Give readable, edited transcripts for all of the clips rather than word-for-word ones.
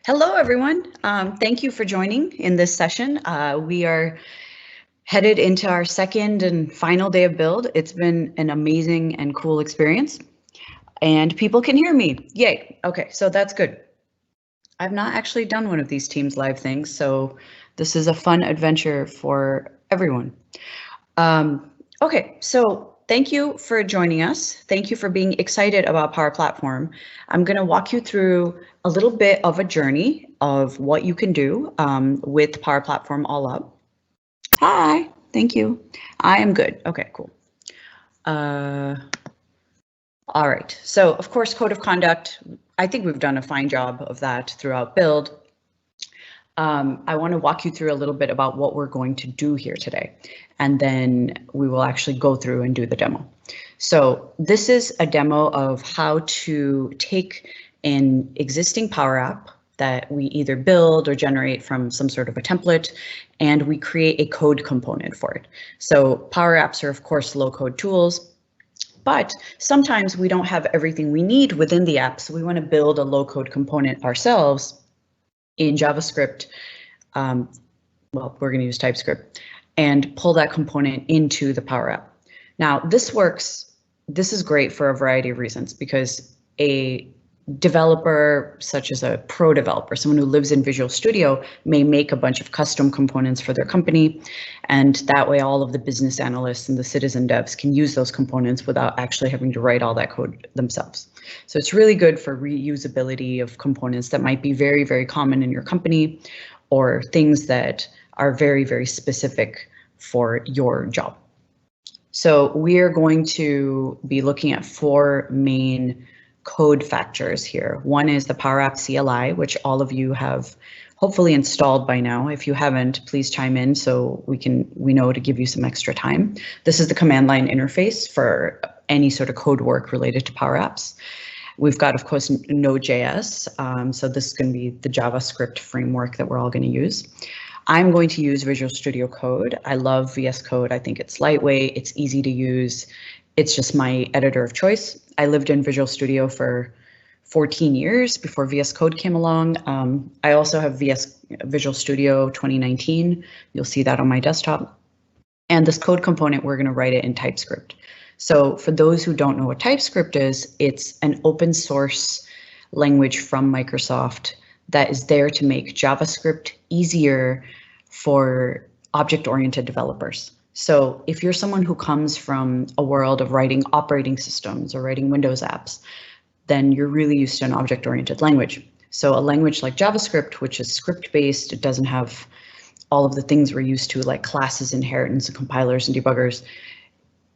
Hello, everyone. Thank you for joining in this session. We are headed into our second and final day of build. It's been an amazing and cool experience, and people can hear me. Yay. Okay, so that's good. I've not actually done one of these Teams Live things, so this is a fun adventure for everyone. Okay, so thank you for joining us. Thank you for being excited about Power Platform. I'm going to walk you through a little bit of a journey of what you can do with Power Platform all up. Hi, thank you. I am good. Okay, cool. All right, so of course, code of conduct. I think we've done a fine job of that throughout build. I want to walk you through a little bit about what we're going to do here today, and then we will actually go through and do the demo. So this is a demo of how to take an existing Power App that we either build or generate from some sort of a template, and we create a code component for it. So Power Apps are, of course, low-code tools, but sometimes we don't have everything we need within the app, so we want to build a low-code component ourselves in JavaScript. Well, we're going to use Typescript and pull that component into the Power App. Now, this is great for a variety of reasons, because a developer, such as a pro developer, someone who lives in Visual Studio, may make a bunch of custom components for their company, and that way all of the business analysts and the citizen devs can use those components without actually having to write all that code themselves. So it's really good for reusability of components that might be very, very common in your company, or things that are very, very specific for your job. So we are going to be looking at four main code factors here. One is the Power App CLI, which all of you have hopefully installed by now. If you haven't, please chime in so we know to give you some extra time. This is the command line interface for any sort of code work related to Power Apps. We've got, of course, Node.js, so this is going to be the JavaScript framework that we're all going to use. I'm going to use Visual Studio Code. I love VS Code. I think it's lightweight, it's easy to use. It's just my editor of choice. I lived in Visual Studio for 14 years before VS Code came along. I also have Visual Studio 2019. You'll see that on my desktop. And this code component, we're going to write it in TypeScript. So for those who don't know what TypeScript is, it's an open source language from Microsoft that is there to make JavaScript easier for object-oriented developers. So if you're someone who comes from a world of writing operating systems or writing Windows apps, then you're really used to an object-oriented language. So a language like JavaScript, which is script-based, it doesn't have all of the things we're used to, like classes, inheritance, and compilers and debuggers.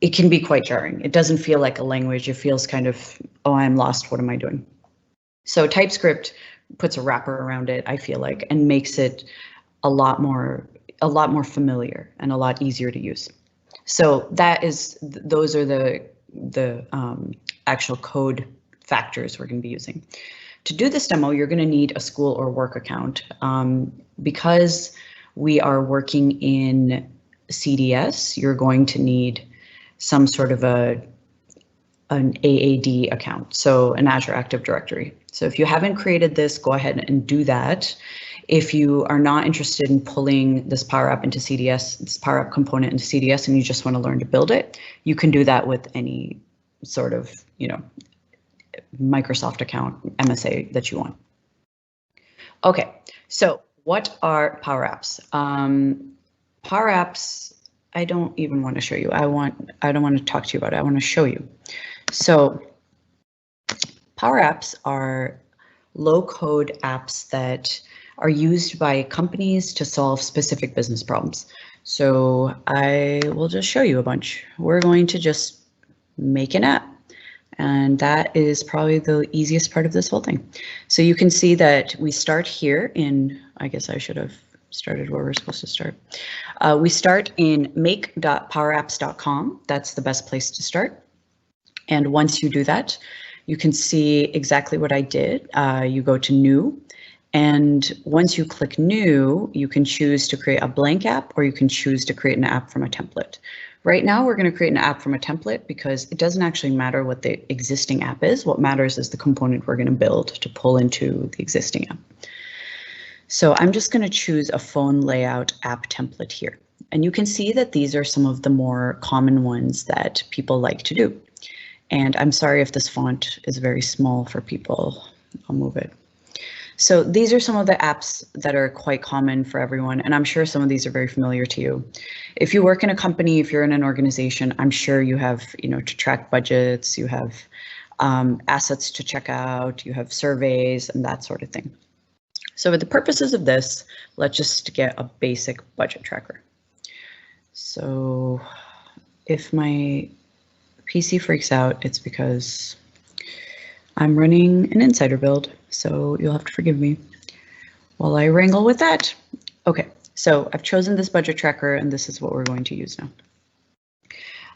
It can be quite jarring. It doesn't feel like a language. It feels kind of, oh, I'm lost. What am I doing? So TypeScript puts a wrapper around it, I feel like, and makes it a lot more familiar and a lot easier to use. So those are the actual code factors we're going to be using. To do this demo, you're going to need a school or work account. Because we are working in CDS, you're going to need some sort of an AAD account, so an Azure Active Directory. So if you haven't created this, go ahead and do that. If you are not interested in pulling this Power App into CDS, this Power App component into CDS, and you just want to learn to build it, you can do that with any sort of, Microsoft account, MSA that you want. Okay, so what are Power Apps? Power Apps, I don't even want to show you. I don't want to talk to you about it. I want to show you. So Power Apps are low-code apps that are used by companies to solve specific business problems. So I will just show you a bunch. We're going to just make an app, and that is probably the easiest part of this whole thing. So you can see that we start here in, I guess I should have started where we're supposed to start. We start in make.powerapps.com. That's the best place to start. And once you do that, you can see exactly what I did. You go to New, and once you click New, you can choose to create a blank app, or you can choose to create an app from a template. Right now, we're going to create an app from a template because it doesn't actually matter what the existing app is. What matters is the component we're going to build to pull into the existing app. So I'm just going to choose a phone layout app template here. And you can see that these are some of the more common ones that people like to do. And I'm sorry if this font is very small for people. I'll move it. So these are some of the apps that are quite common for everyone, and I'm sure some of these are very familiar to you. If you work in a company, if you're in an organization, I'm sure you have, to track budgets, you have assets to check out, you have surveys and that sort of thing. So for the purposes of this, let's just get a basic budget tracker. So if my PC freaks out, it's because I'm running an insider build, so you'll have to forgive me while I wrangle with that. Okay, so I've chosen this budget tracker, and this is what we're going to use now.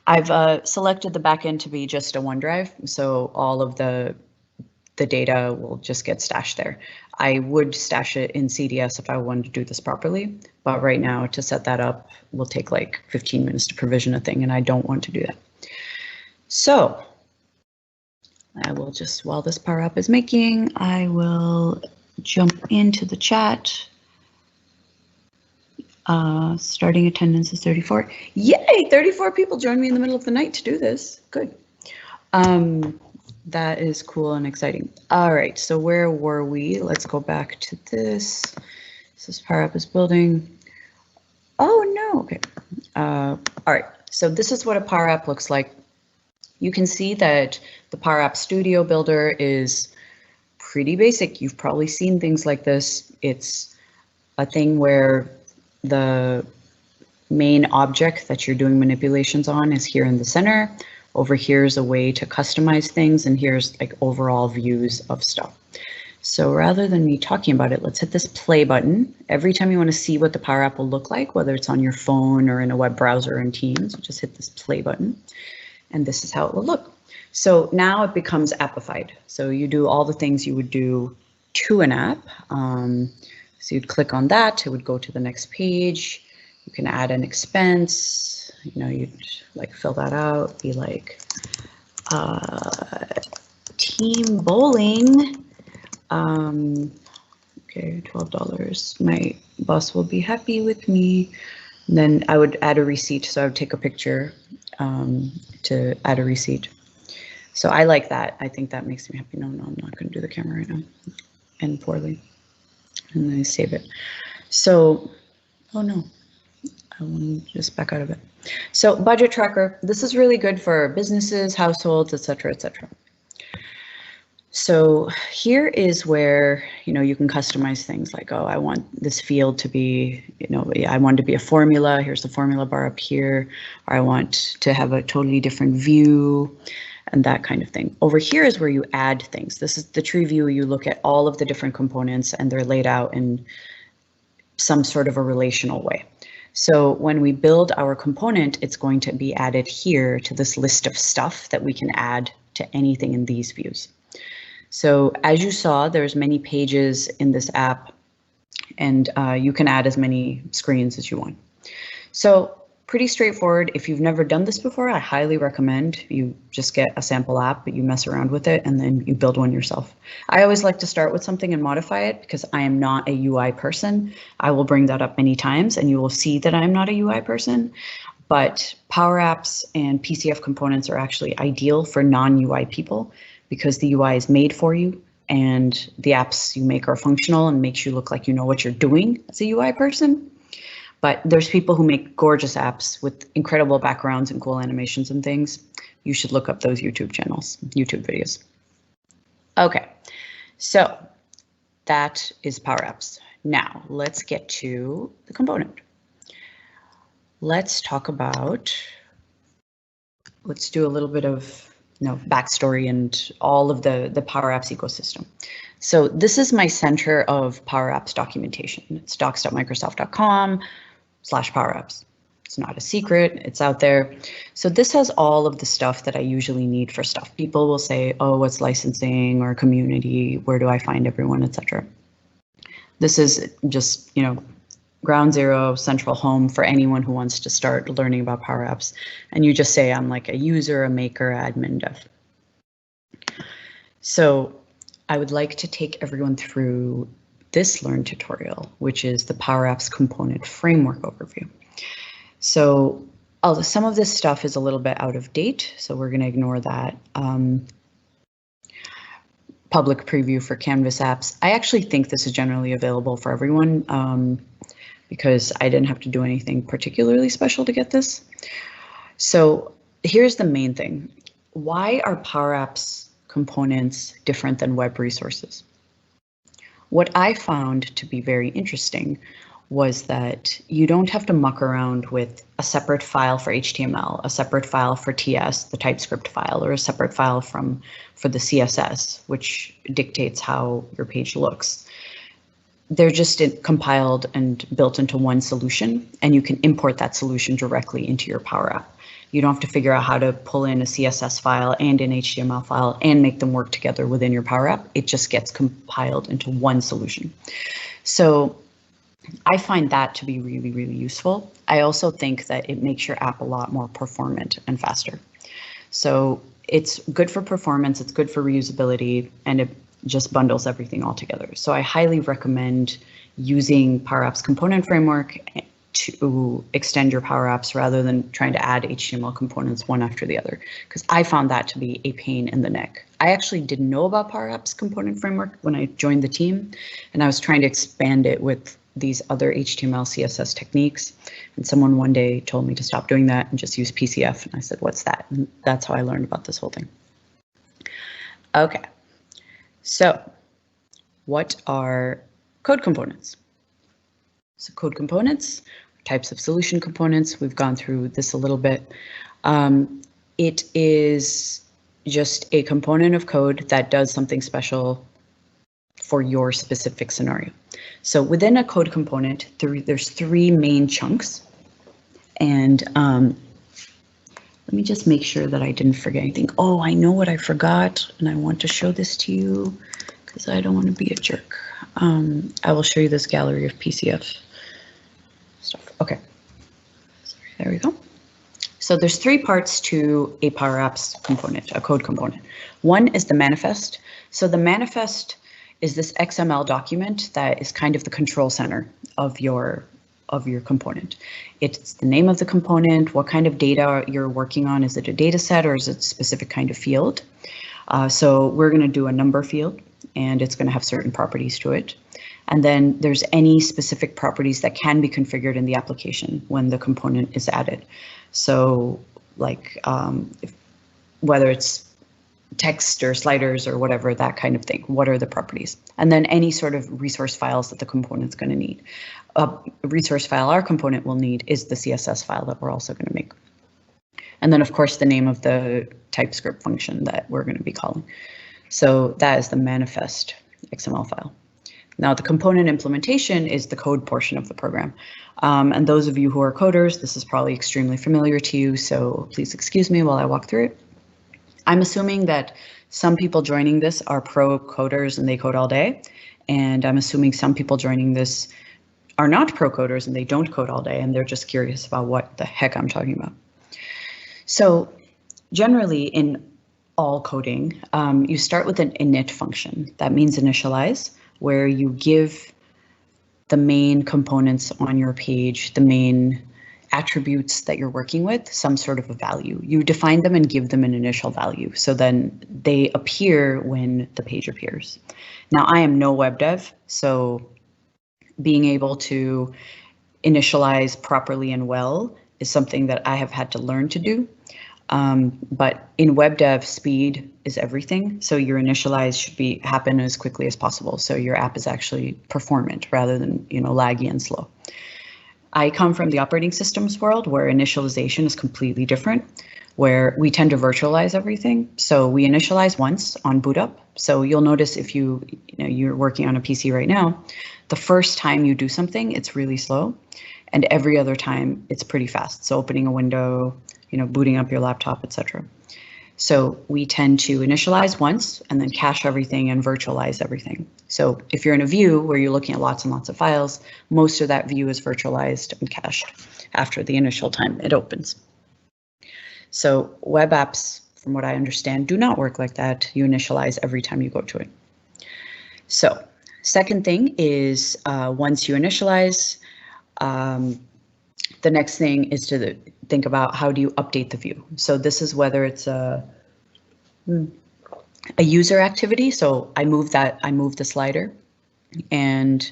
I've selected the backend to be just a OneDrive, so all of the data will just get stashed there. I would stash it in CDS if I wanted to do this properly, but right now to set that up will take like 15 minutes to provision a thing, and I don't want to do that. So I will just, while this PowerApp is making, I will jump into the chat. Starting attendance is 34. Yay, 34 people joined me in the middle of the night to do this. Good. That is cool and exciting. All right, so where were we? Let's go back to this. This PowerApp is building. Oh no, okay. All right, so this is what a PowerApp looks like. You can see that the PowerApp Studio Builder is pretty basic. You've probably seen things like this. It's a thing where the main object that you're doing manipulations on is here in the center. Over here is a way to customize things, and here's like overall views of stuff. So rather than me talking about it, let's hit this play button. Every time you want to see what the PowerApp will look like, whether it's on your phone or in a web browser in Teams, you just hit this play button. And this is how it will look. So now it becomes appified. So you do all the things you would do to an app. So you'd click on that, it would go to the next page. You can add an expense, you'd like fill that out, be like team bowling. Okay, $12. My boss will be happy with me. And then I would add a receipt. So I would take a picture to add a receipt. So I like that. I think that makes me happy. No, I'm not going to do the camera right now. And poorly. And then I save it. So, oh no, I want to just back out of it. So budget tracker, this is really good for businesses, households, etc., etc. So here is where, you can customize things like, oh, I want this field to be, I want it to be a formula. Here's the formula bar up here. Or I want to have a totally different view and that kind of thing. Over here is where you add things. This is the tree view. You look at all of the different components and they're laid out in some sort of a relational way. So when we build our component, it's going to be added here to this list of stuff that we can add to anything in these views. So as you saw, there's many pages in this app, and you can add as many screens as you want. So pretty straightforward. If you've never done this before, I highly recommend you just get a sample app, but you mess around with it and then you build one yourself. I always like to start with something and modify it because I am not a UI person. I will bring that up many times and you will see that I'm not a UI person. But PowerApps and PCF components are actually ideal for non-UI people because the UI is made for you and the apps you make are functional and makes you look like you know what you're doing as a UI person. But there's people who make gorgeous apps with incredible backgrounds and cool animations and things. You should look up those YouTube channels, YouTube videos. Okay, so that is PowerApps. Now let's get to the component. Let's talk about, let's do a little bit of backstory and all of the PowerApps ecosystem. So this is my center of PowerApps documentation. It's docs.microsoft.com/PowerApps. It's not a secret, it's out there. So this has all of the stuff that I usually need for stuff. People will say, oh, what's licensing or community? Where do I find everyone, etc. This is just, ground zero, central home for anyone who wants to start learning about PowerApps. And you just say, I'm like a user, a maker, admin, dev. So I would like to take everyone through this Learn tutorial, which is the PowerApps component framework overview. So some of this stuff is a little bit out of date, so we're going to ignore that. Public preview for Canvas apps. I actually think this is generally available for everyone because I didn't have to do anything particularly special to get this. So here's the main thing. Why are PowerApps components different than web resources? What I found to be very interesting was that you don't have to muck around with a separate file for HTML, a separate file for TS, the Typescript file, or a separate file for the CSS, which dictates how your page looks. They're just compiled and built into one solution, and you can import that solution directly into your PowerApp. You don't have to figure out how to pull in a CSS file and an HTML file and make them work together within your PowerApp. It just gets compiled into one solution. So I find that to be really, really useful. I also think that it makes your app a lot more performant and faster. So it's good for performance, it's good for reusability, and it just bundles everything all together. So I highly recommend using PowerApps component framework to extend your PowerApps rather than trying to add HTML components one after the other, because I found that to be a pain in the neck. I actually didn't know about PowerApps component framework when I joined the team, and I was trying to expand it with these other HTML, CSS techniques. And someone one day told me to stop doing that and just use PCF. And I said, what's that? And that's how I learned about this whole thing. Okay, so what are code components? So code components, types of solution components. We've gone through this a little bit. It is just a component of code that does something special for your specific scenario. So within a code component, there's three main chunks. And let me just make sure that I didn't forget anything. Oh, I know what I forgot, and I want to show this to you because I don't want to be a jerk. I will show you this gallery of PCF stuff. Okay, sorry, there we go. So there's three parts to a PowerApps component, a code component. One is the manifest. So the manifest is this XML document that is kind of the control center of your component. It's the name of the component, what kind of data you're working on. Is it a data set or is it a specific kind of field? So we're going to do a number field, and it's going to have certain properties to it. And then there's any specific properties that can be configured in the application when the component is added. So like whether it's text or sliders or whatever, that kind of thing. What are the properties? And then any sort of resource files that the component's going to need. A resource file our component will need is the CSS file that we're also going to make. And then, of course, the name of the Typescript function that we're going to be calling. So that is the manifest XML file. Now, the component implementation is the code portion of the program. And those of you who are coders, this is probably extremely familiar to you, so please excuse me while I walk through it. I'm assuming that some people joining this are pro coders and they code all day. And I'm assuming some people joining this are not pro coders and they don't code all day and they're just curious about what the heck I'm talking about. So generally in all coding, you start with an init function. That means initialize, where you give the main components on your page, the main attributes that you're working with, some sort of a value. You define them and give them an initial value. So then they appear when the page appears. Now, I am no web dev, so being able to initialize properly and well is something that I have had to learn to do. But in web dev, speed is everything. So your initialize should happen as quickly as possible. So your app is actually performant rather than, laggy and slow. I come from the operating systems world where initialization is completely different, where we tend to virtualize everything. So we initialize once on boot up. So you'll notice if you're working on a PC right now, the first time you do something, it's really slow. And every other time it's pretty fast. So opening a window, booting up your laptop, etc. So we tend to initialize once and then cache everything and virtualize everything. So if you're in a view where you're looking at lots and lots of files, most of that view is virtualized and cached after the initial time it opens. So web apps, from what I understand, do not work like that. You initialize every time you go to it. So Second thing is once you initialize, the next thing is to think about how do you update the view. So this is whether it's a user activity. So I move the slider, and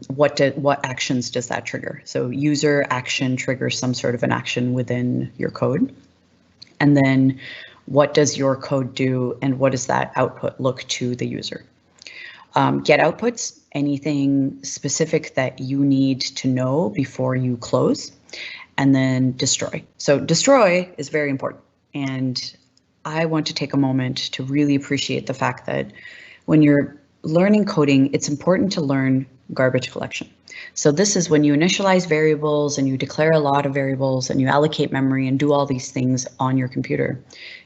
what actions does that trigger? So user action triggers some sort of an action within your code. And then what does your code do, and what does that output look to the user? Get outputs, anything specific that you need to know before you close, and then destroy. So destroy is very important. And I want to take a moment to really appreciate the fact that when you're learning coding, it's important to learn garbage collection. So this is when you initialize variables and you declare a lot of variables and you allocate memory and do all these things on your computer.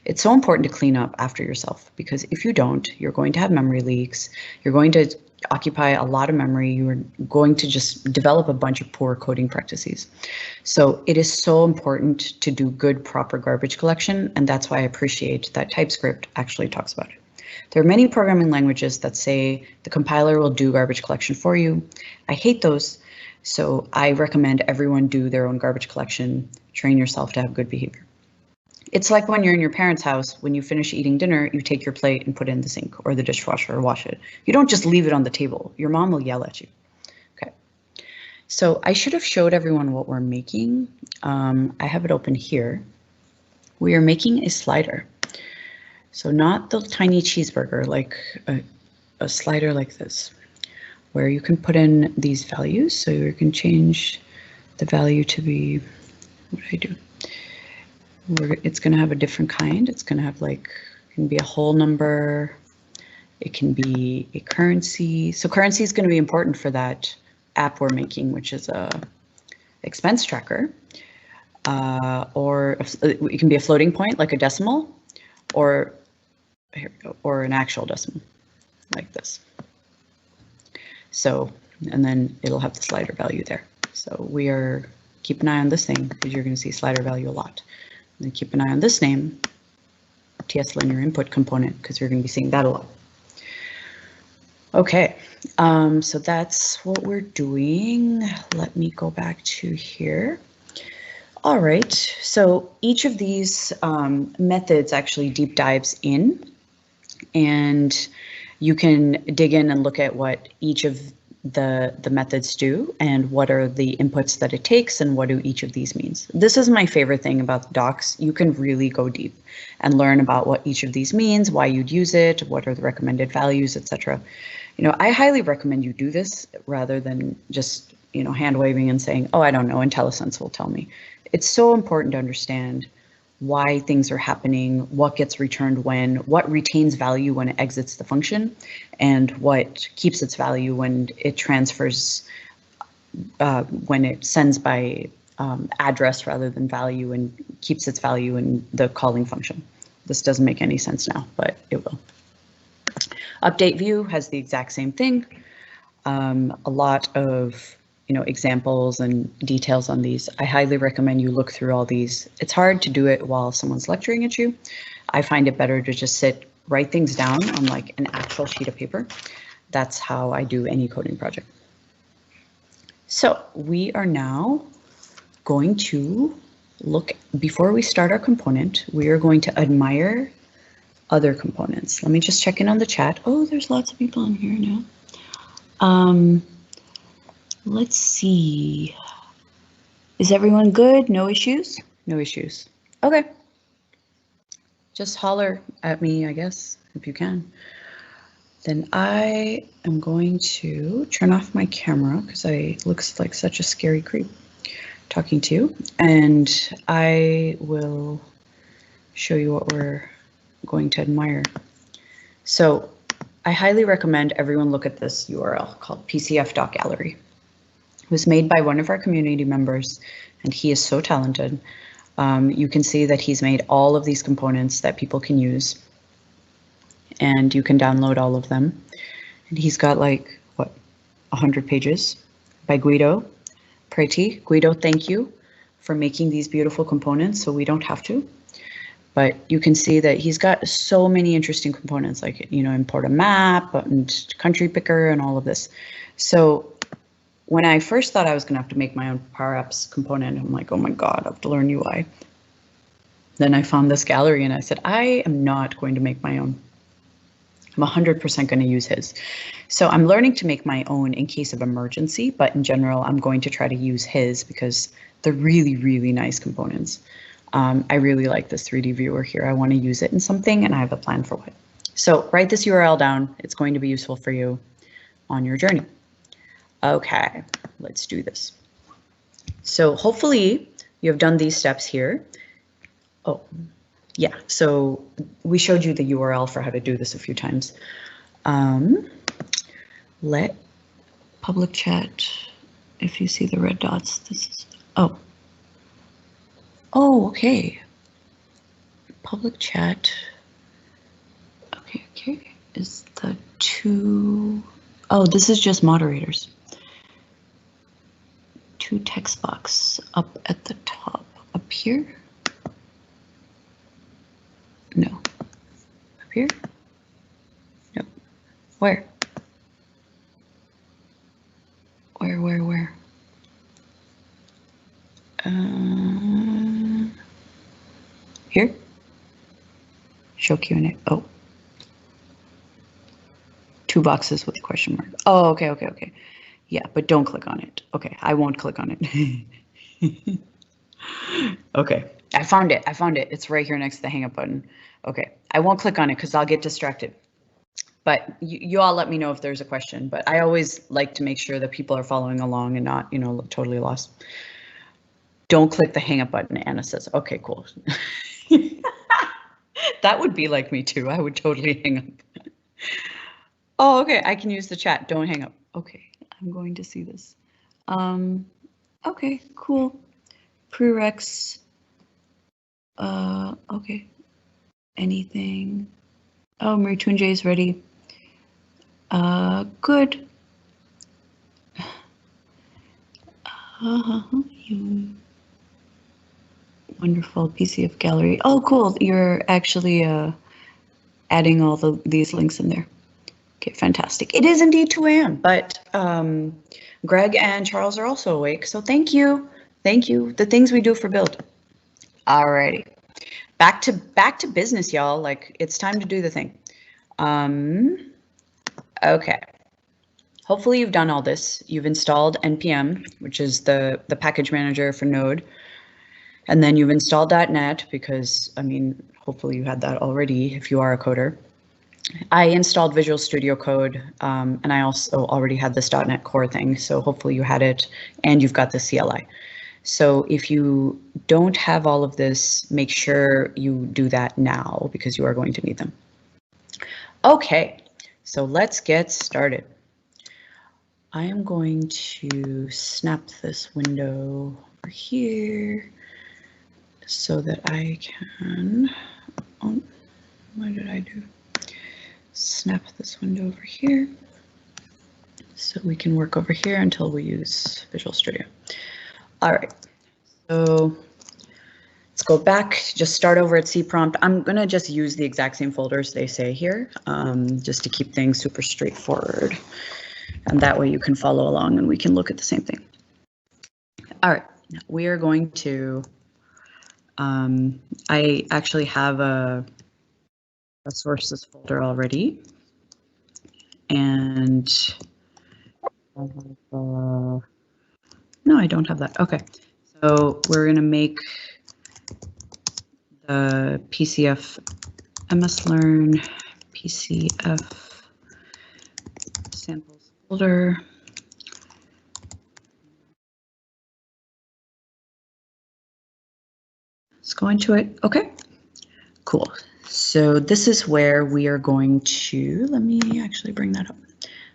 It's so important to clean up after yourself, because if you don't, you're going to have memory leaks. You're going to occupy a lot of memory. You're going to just develop a bunch of poor coding practices. So it is so important to do good, proper garbage collection. And that's why I appreciate that TypeScript actually talks about it. There are many programming languages that say the compiler will do garbage collection for you. I hate those, so I recommend everyone do their own garbage collection. Train yourself to have good behavior. It's like when you're in your parents' house, when you finish eating dinner, you take your plate and put it in the sink or the dishwasher or wash it. You don't just leave it on the table. Your mom will yell at you. Okay, so I should have showed everyone what we're making. I have it open here. We are making a slider. So not the tiny cheeseburger, like a slider like this, where you can put in these values. So you can change the value to be, what do I do? It's going to have a different kind. It's going to have like, it can be a whole number. It can be a currency. So currency is going to be important for that app we're making, which is a expense tracker. Or it can be a floating point, like a decimal, or here we go, or an actual decimal, like this. So, and then it'll have the slider value there. So we are, keep an eye on this thing, because you're going to see slider value a lot. And then keep an eye on this name, TS linear input component, because you're going to be seeing that a lot. Okay, so that's what we're doing. Let me go back to here. All right, so each of these methods actually deep dives in, and you can dig in and look at what each of the methods do and what are the inputs that it takes and what do each of these means. This is my favorite thing about the docs. You can really go deep and learn about what each of these means, why you'd use it, what are the recommended values, etc. You know, I highly recommend you do this rather than just, you know, hand waving and saying, oh, I don't know, IntelliSense will tell me. It's so important to understand why things are happening, what gets returned when, what retains value when it exits the function, and what keeps its value when it transfers, when it sends by address rather than value, and keeps its value in the calling function. This doesn't make any sense now, but it will. Update view has the exact same thing. A lot of examples and details on these. I highly recommend you look through all these. It's hard to do it while someone's lecturing at you. I find it better to just write things down on like an actual sheet of paper. That's how I do any coding project. So we are now going to look, before we start our component, we are going to admire other components. Let me just check in on the chat. Oh, there's lots of people in here now. Let's see. Is everyone good? No issues? No issues. Okay. Just holler at me, I guess, if you can. Then I am going to turn off my camera because it looks like such a scary creep talking to you. And I will show you what we're going to admire. So I highly recommend everyone look at this URL called Pcf Gallery. It was made by one of our community members, and he is so talented. You can see that he's made all of these components that people can use, and you can download all of them. And he's got like, what, 100 pages by Guido Preti. Guido, thank you for making these beautiful components so we don't have to. But you can see that he's got so many interesting components, like, you know, import a map and country picker and all of this. So when I first thought I was going to have to make my own PowerApps component, I'm like, oh my God, I have to learn UI. Then I found this gallery and I said, I am not going to make my own. I'm 100% going to use his. So I'm learning to make my own in case of emergency, but in general, I'm going to try to use his because they're really, really nice components. I really like this 3D viewer here. I want to use it in something and I have a plan for what. So write this URL down. It's going to be useful for you on your journey. Okay, let's do this. So hopefully you have done these steps here. Oh, yeah, so we showed you the URL for how to do this a few times. Let public chat, if you see the red dots, this is, oh, okay. Public chat, okay, is the two, oh, this is just moderators. Two text box up at the top, up here. No. Up here? No. Where? Where? Here? Show Q&A. Oh. Two boxes with a question mark. Oh, okay. Yeah, but don't click on it. Okay, I won't click on it. Okay, I found it. It's right here next to the hang up button. Okay, I won't click on it because I'll get distracted. But you all let me know if there's a question. But I always like to make sure that people are following along and not, you know, totally lost. Don't click the hang up button, Anna says. Okay, cool. That would be like me too. I would totally hang up. Oh, okay, I can use the chat. Don't hang up. Okay, I'm going to see this. Okay, cool. Prereqs. Okay. Anything? Oh, Marie Tunje is ready. Good. Wonderful. Pcf Gallery. Oh, cool. You're actually adding all these links in there. Okay, fantastic. It is indeed 2 a.m., but Greg and Charles are also awake, so thank you. Thank you. The things we do for Build. Alrighty. Back to business, y'all. Like, it's time to do the thing. Okay. Hopefully you've done all this. You've installed npm, which is the package manager for Node. And then you've installed .NET because, I mean, hopefully you had that already if you are a coder. I installed Visual Studio Code, and I also already had this .NET Core thing, so hopefully you had it, and you've got the CLI. So if you don't have all of this, make sure you do that now because you are going to need them. Okay, so let's get started. I am going to snap this window over here so that I can, oh, what did I do? Snap this window over here so we can work over here until we use Visual Studio. All right, so let's go back, just start over at cprompt. I'm gonna just use the exact same folders they say here, just to keep things super straightforward. And that way you can follow along and we can look at the same thing. All right, we are going to, I actually have a sources folder already. And no, I don't have that. Okay, so we're gonna make the PCF mslearn PCF samples folder. Let's go into it. Okay, cool. So this is where we are going to, let me actually bring that up.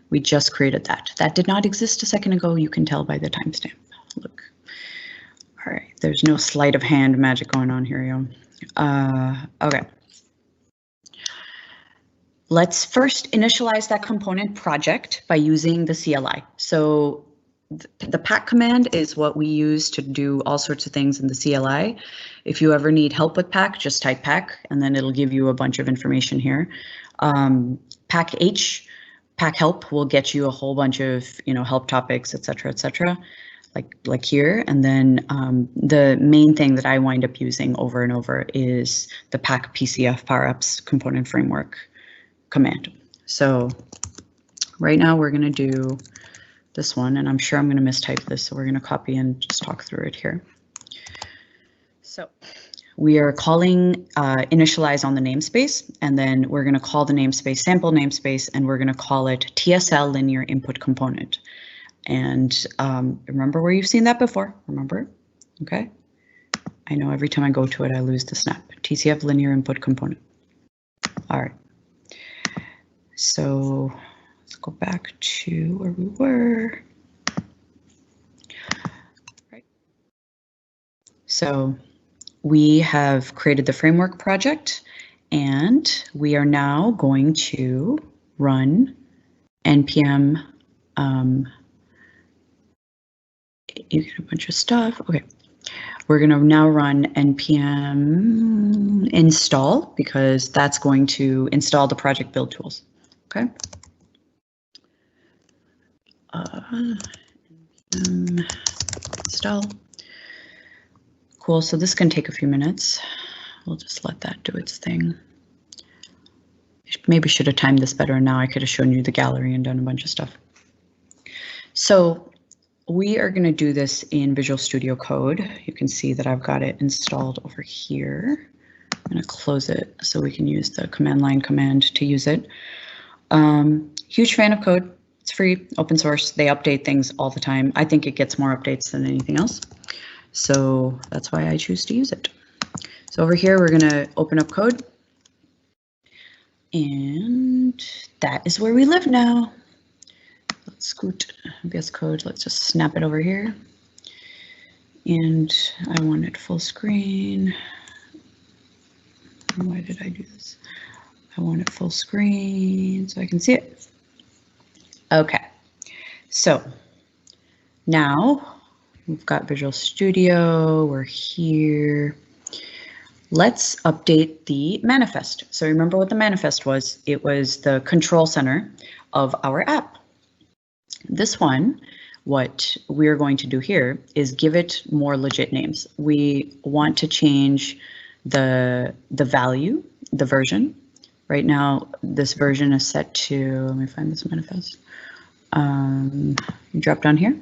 We just created that. That did not exist a second ago. You can tell by the timestamp. Look. All right, there's no sleight of hand magic going on here, yo. Okay. Let's first initialize that component project by using the CLI. So the pack command is what we use to do all sorts of things in the CLI. If you ever need help with pack, just type pack, and then it'll give you a bunch of information here. Pack H, pack help will get you a whole bunch of help topics, etc., like here. And then the main thing that I wind up using over and over is the pack Pcf PowerApps component framework command. So right now we're going to do this one, and I'm sure I'm going to mistype this, so we're going to copy and just talk through it here. So we are calling initialize on the namespace, and then we're going to call the namespace sample namespace, and we're going to call it TSL linear input component. And remember where you've seen that before, remember? Okay. I know every time I go to it, I lose the snap. TCF linear input component. All right. So let's go back to where we were. Right. So we have created the framework project, and we are now going to run npm. You get a bunch of stuff. Okay, we're going to now run npm install because that's going to install the project build tools. Okay. Npm install. Cool. So this can take a few minutes. We'll just let that do its thing. Maybe should have timed this better. Now I could have shown you the gallery and done a bunch of stuff. So we are going to do this in Visual Studio Code. You can see that I've got it installed over here. I'm going to close it so we can use the command line command to use it. Huge fan of code. It's free, open source. They update things all the time. I think it gets more updates than anything else. So that's why I choose to use it. So over here, we're going to open up code. And that is where we live now. Let's scoot VS Code. Let's just snap it over here. And I want it full screen. Why did I do this? I want it full screen so I can see it. Okay, so now we've got Visual Studio. We're here. Let's update the manifest. So remember what the manifest was. It was the control center of our app. This one, what we're going to do here is give it more legit names. We want to change the value, the version. Right now, this version is set to, let me find this manifest. You drop down here.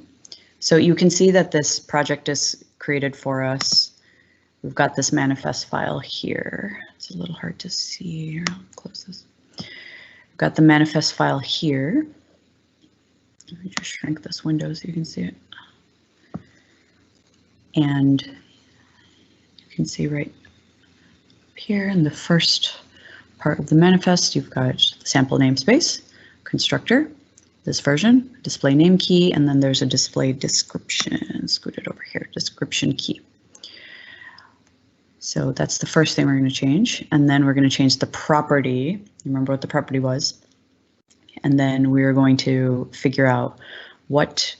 So you can see that this project is created for us. We've got this manifest file here. It's a little hard to see here. I'll close this. We've got the manifest file here. Let me just shrink this window so you can see it. And you can see right up here in the first part of the manifest, you've got the sample namespace, constructor, this version, display name key, and then there's a display description. Scoot it over here, description key. So that's the first thing we're going to change. And then we're going to change the property. Remember what the property was. And then we're going to figure out what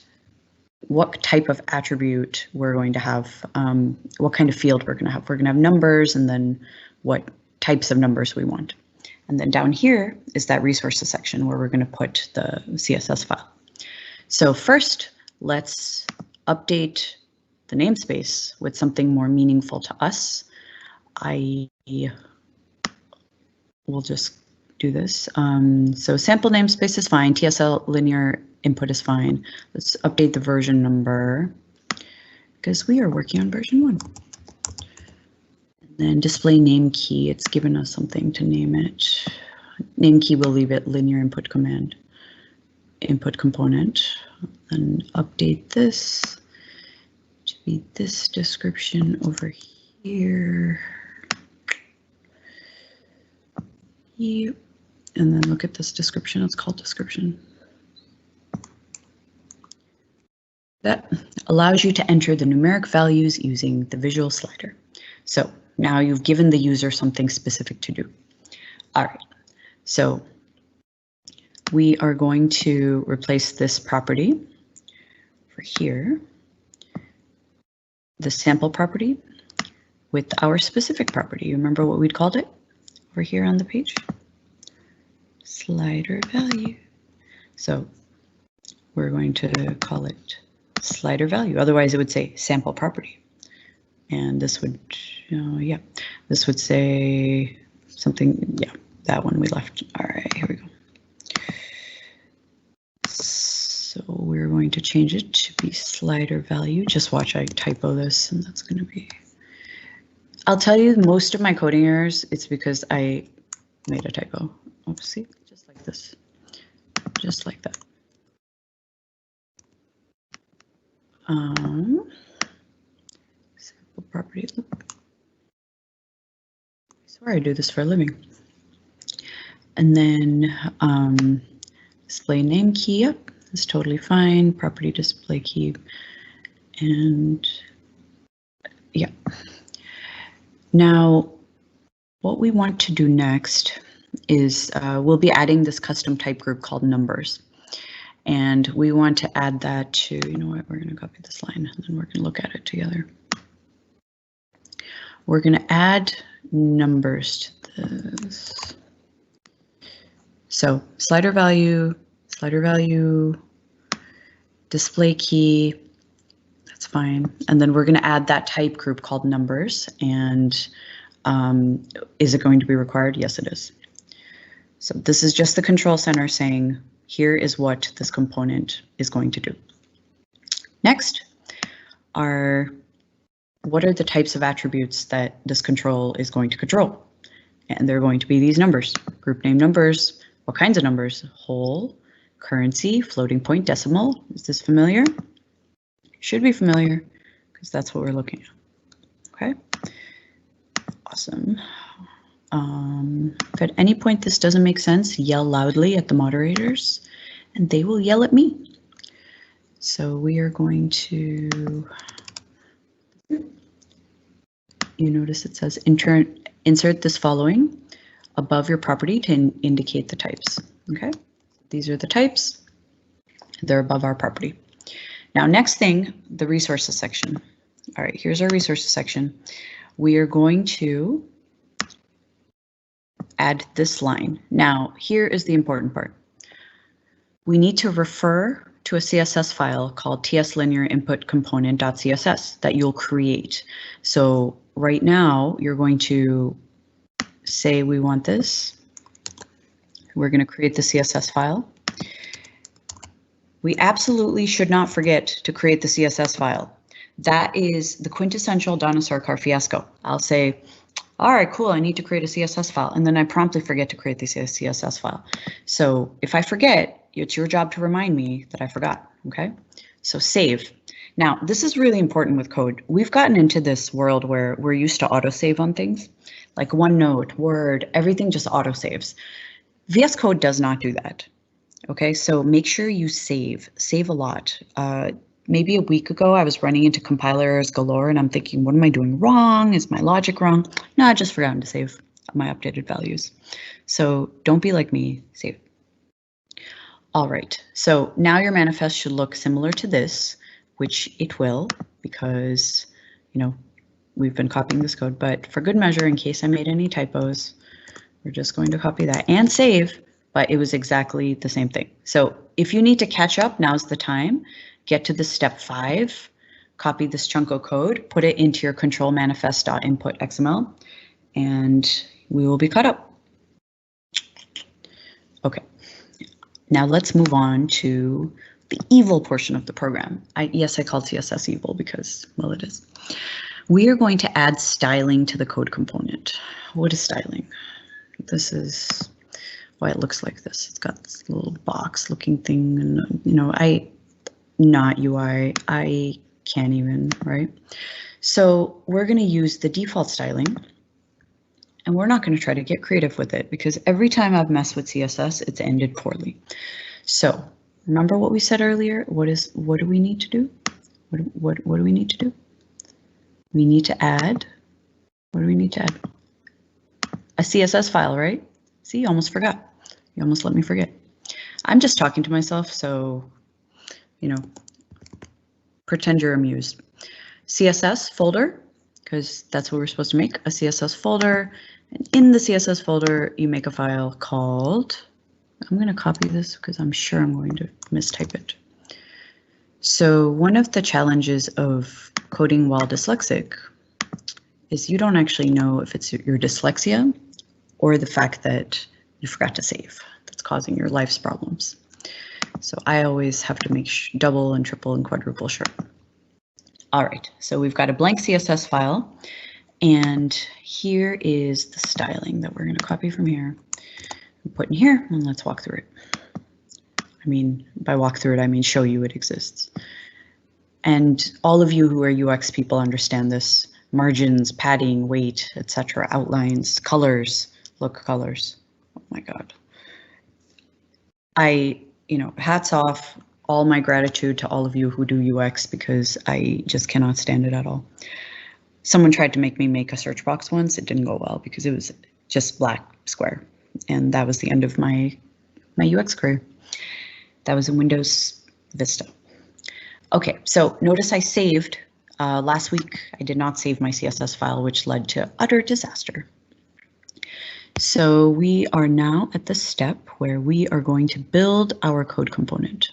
type of attribute we're going to have, what kind of field we're going to have. We're going to have numbers, and then what types of numbers we want. And then down here is that resources section where we're going to put the CSS file. So first, let's update the namespace with something more meaningful to us. I will just do this. So sample namespace is fine. TSL linear input is fine. Let's update the version number because we are working on version 1. And then display name key. It's given us something to name it. Name key, we'll leave it linear input command, input component. And update this to be this description over here. Yep. And then look at this description. It's called description. That allows you to enter the numeric values using the visual slider. So now you've given the user something specific to do. All right. So we are going to replace this property over here, the sample property with our specific property. You remember what we'd called it over here on the page? Slider value. So we're going to call it slider value. Otherwise it would say sample property. And this would, yeah, this would say something, yeah, that one we left. All right, here we go. So we're going to change it to be slider value. Just watch I typo this, and that's going to be, I'll tell you most of my coding errors, it's because I made a typo. Oops, see, just like this, just like that. Sample property, look. I swear I do this for a living. And then display name key up is totally fine. Property display key, and yeah. Now, what we want to do next is we'll be adding this custom type group called numbers. And we want to add that to, you know what, we're going to copy this line and then we're going to look at it together. We're going to add numbers to this. So slider value, display key, that's fine. And then we're going to add that type group called numbers. And is it going to be required? Yes, it is. So this is just the control center saying, here is what this component is going to do. Next what are the types of attributes that this control is going to control? And they're going to be these numbers, group name numbers. What kinds of numbers? Whole, currency, floating point, decimal. Is this familiar? Should be familiar because that's what we're looking at. Okay, awesome. If at any point this doesn't make sense, yell loudly at the moderators and they will yell at me. So we are going to, you notice it says insert this following above your property to indicate the types. Okay, these are the types. They're above our property. Now, next thing, the resources section. All right, here's our resources section. We are going to add this line. Now, here is the important part. We need to refer to a CSS file called tslinearinputcomponent.css that you'll create. So right now, you're going to say we want this. We're going to create the CSS file. We absolutely should not forget to create the CSS file. That is the quintessential Donna Sarkar fiasco. I'll say, all right, cool, I need to create a CSS file. And then I promptly forget to create the CSS file. So if I forget, it's your job to remind me that I forgot, okay? So save. Now, this is really important with code. We've gotten into this world where we're used to autosave on things, like OneNote, Word, everything just autosaves. VS Code does not do that. Okay, so make sure you save a lot. Maybe a week ago, I was running into compiler errors galore and I'm thinking, what am I doing wrong? Is my logic wrong? No, I just forgotten to save my updated values. So don't be like me, save. All right, so now your manifest should look similar to this, which it will, because, you know, we've been copying this code, but for good measure, in case I made any typos, we're just going to copy that and save, but it was exactly the same thing. So if you need to catch up, now's the time. Get to the step 5, copy this chunk of code, put it into your control manifest.input XML, and we will be caught up. Okay, now let's move on to the evil portion of the program. Yes, I called CSS evil because, well, it is. We are going to add styling to the code component. What is styling? This is why it looks like this. It's got this little box looking thing, and you know, not UI, I can't even, right? So we're going to use the default styling, and we're not going to try to get creative with it because every time I've messed with CSS, it's ended poorly. So remember what we said earlier? What do we need to do? What do we need to do? We need to add, what do we need to add? A CSS file, right? See, you almost forgot. You almost let me forget. I'm just talking to myself, so, you know, pretend you're amused. CSS folder, because that's what we're supposed to make, a CSS folder. And in the CSS folder, you make a file called, I'm going to copy this because I'm sure I'm going to mistype it. So one of the challenges of coding while dyslexic is you don't actually know if it's your dyslexia or the fact that you forgot to save that's causing your life's problems. So I always have to make double and triple and quadruple sure. All right, so we've got a blank CSS file, and here is the styling that we're going to copy from here and put in here, and let's walk through it. I mean, by walk through it, I mean show you it exists. And all of you who are UX people understand this. Margins, padding, weight, etc., outlines, colors, look, colors. Oh my God. Hats off, all my gratitude to all of you who do UX because I just cannot stand it at all. Someone tried to make me make a search box once. It didn't go well because it was just black square. And that was the end of my UX career. That was in Windows Vista. Okay, so notice I saved last week. I did not save my CSS file, which led to utter disaster. So we are now at the step where we are going to build our code component.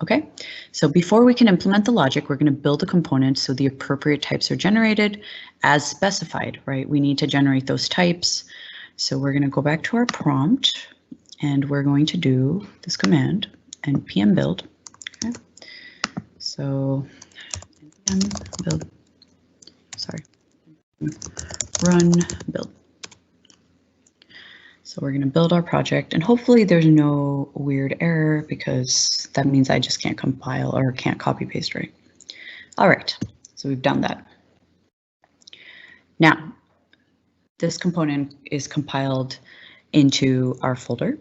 Okay, so before we can implement the logic, we're going to build a component so the appropriate types are generated as specified, right? We need to generate those types. So we're going to go back to our prompt and we're going to do this command, npm build. Okay, so npm build, sorry, run build. So we're going to build our project, and hopefully there's no weird error because that means I just can't compile or can't copy paste, right? All right, so we've done that. Now, this component is compiled into our folder,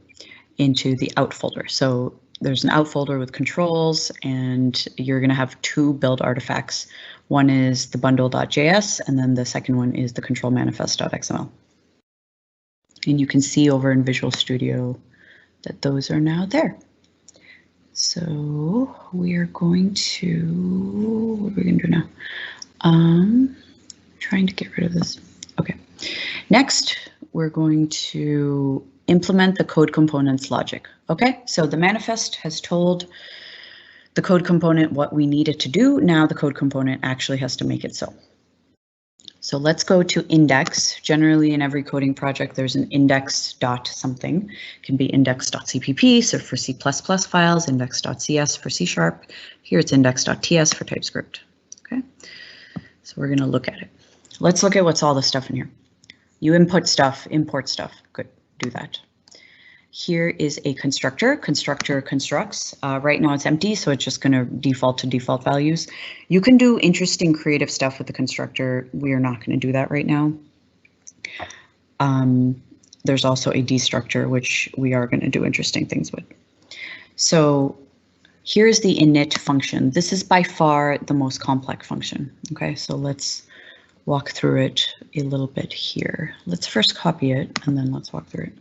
into the out folder. So there's an out folder with controls, and you're going to have two build artifacts. One is the bundle.js, and then the second one is the control manifest.xml. And you can see over in Visual Studio that those are now there. So we are going to, what are we going to do now? Trying to get rid of this. Okay. Next, we're going to implement the code component's logic. Okay, so the manifest has told the code component what we need it to do. Now the code component actually has to make it so. So let's go to index. Generally in every coding project, there's an index dot something. It can be index.cpp, so for C++ files, index.cs for C#. Here it's index.ts for TypeScript. Okay, so we're going to look at it. Let's look at what's all the stuff in here. You input stuff, import stuff. Good, do that. Here is a constructor. Constructor constructs. Right now it's empty, so it's just going to default to default values. You can do interesting creative stuff with the constructor. We are not going to do that right now. There's also a destructor, which we are going to do interesting things with. So here's the init function. This is by far the most complex function. Okay, so let's walk through it a little bit here. Let's first copy it and then let's walk through it.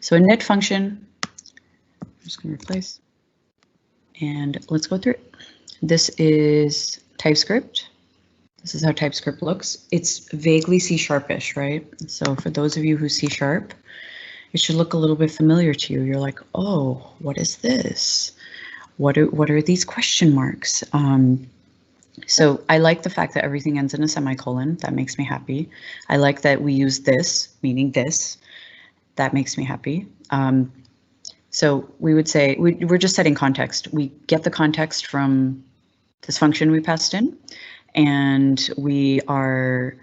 So init function, I'm just going to replace, and let's go through it. This is TypeScript. This is how TypeScript looks. It's vaguely C#ish, right? So for those of you who C#, it should look a little bit familiar to you. You're like, oh, what is this? What are these question marks? So I like the fact that everything ends in a semicolon. That makes me happy. I like that we use this, meaning this. That makes me happy. So we would say we're just setting context. We get the context from this function we passed in, and we are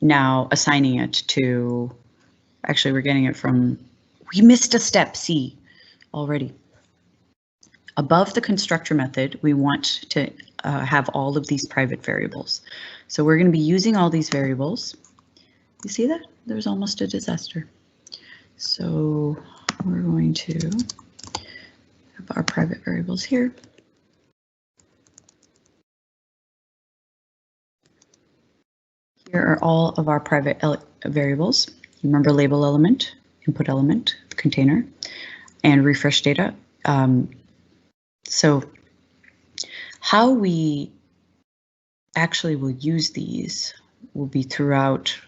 now assigning it to, actually we're getting it from, we missed a step, C, already. Above the constructor method, we want to have all of these private variables. So we're going to be using all these variables. You see that? There's almost a disaster. So we're going to have our private variables here. Here are all of our private variables. Remember label element, input element, container, and refresh data. So How we actually will use these will be throughout